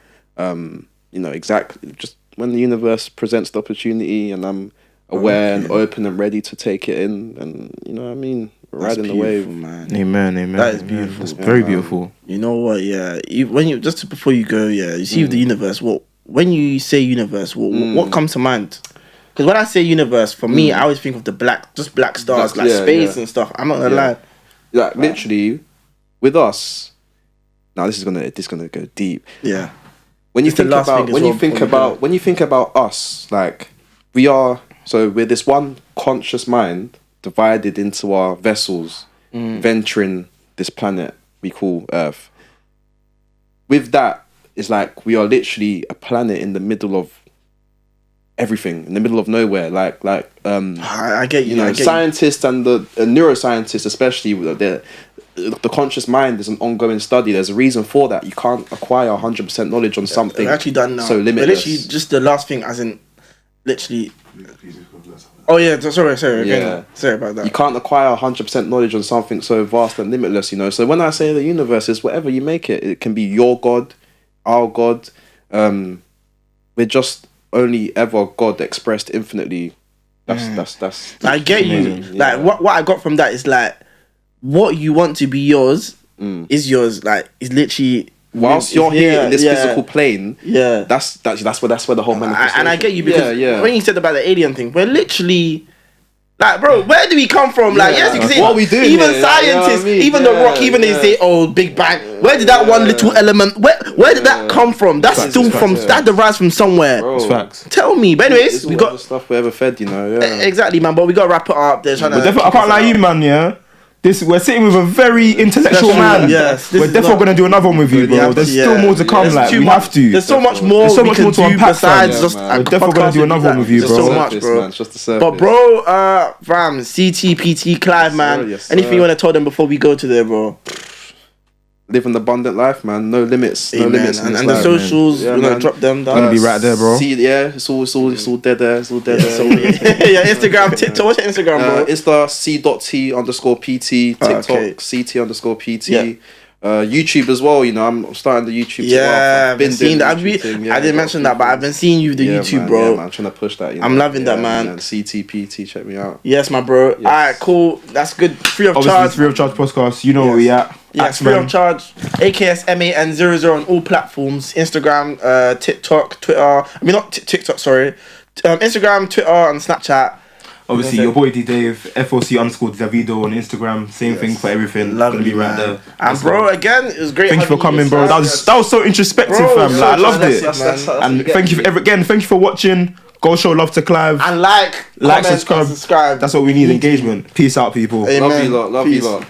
exactly. Just when the universe presents the opportunity and I'm aware and open and ready to take it in, and you know what I mean. Riding the wave, man. Amen. That is beautiful. That's very beautiful. You know what? Yeah. Before you go, you see the universe. When you say universe, what comes to mind? Because when I say universe, for me, I always think of the black stars, space and stuff. I'm not gonna lie. Like literally, with us. Now this is gonna go deep. Yeah. When you think about us, like we're this one conscious mind divided into our vessels, venturing this planet we call Earth. With that, it's like we are literally a planet in the middle of everything, in the middle of nowhere. I get you. You know, scientists and the neuroscientists, especially, the conscious mind is an ongoing study. There's a reason for that. You can't acquire 100% knowledge on something. They've actually done now. So limitless. Literally, just the last thing, as in, literally. Oh yeah, sorry. Yeah. Sorry about that. You can't acquire 100% knowledge on something so vast and limitless. You know. So when I say the universe is whatever you make it, it can be your God, our God. We're just only ever God expressed infinitely. That's. I get you. amazing. Like what I got from that is like, what you want to be yours is yours. Like it's literally whilst you're here in this physical plane. Yeah, that's where the whole manifestation. And I get you because when you said about the alien thing, we're literally. Like, bro, where do we come from? Like, yes, you can say, what we do even here, scientists, you know what I mean? even the rock, even they say, oh, Big Bang. Where did that one little element? Where did that come from? That's still from that derives from somewhere. Bro, It's facts. Tell me, but anyways, we got stuff we ever fed, you know. Yeah. exactly, man. But we got to wrap it up. They're trying to. I can't lie, you man. Yeah. We're sitting with a very intellectual man. Yes, we're definitely gonna do another one with you, bro. There's still more to come. Like we have to. There's so much more. There's so much more to unpack. Besides just we're definitely gonna do another one with you, bro. So much, bro. Man, just the surface. But bro, fam, CTPT Clive, man. Yes, anything you want to tell them before we go to there, bro? Live an abundant life, man. No limits. No Amen. limits. And the socials, we're gonna drop them down. Gonna be right there, bro. It's all dead there. It's all dead there. So, yeah, Instagram, TikTok. What's your Instagram, bro? Insta C.T_PT, TikTok CT_PT. YouTube as well, you know. I'm starting the YouTube. Yeah, I've been seeing that. I didn't mention that, but I've been seeing you the YouTube, man, bro. Yeah, man, I'm trying to push that. You know? I'm loving that, man. CTPT, check me out. Yes, my bro. Yes. All right, cool. That's good. Free of charge. Free of charge podcast. You know where we at. Yes, free of charge. AKSMAN00 on all platforms: Instagram, TikTok, Twitter. I mean, not TikTok. Sorry, Instagram, Twitter, and Snapchat. Obviously, your boy D Dave, FOC_Davido on Instagram. Same thing for everything. Lovely, be right there. And bro, again, it was great. Thank you for coming, bro. That was so introspective, fam. Like, I loved it. And thank you for watching. Go show love to Clive. And like, subscribe. That's what we need. Engagement. Peace out, people. Amen. Love you lot.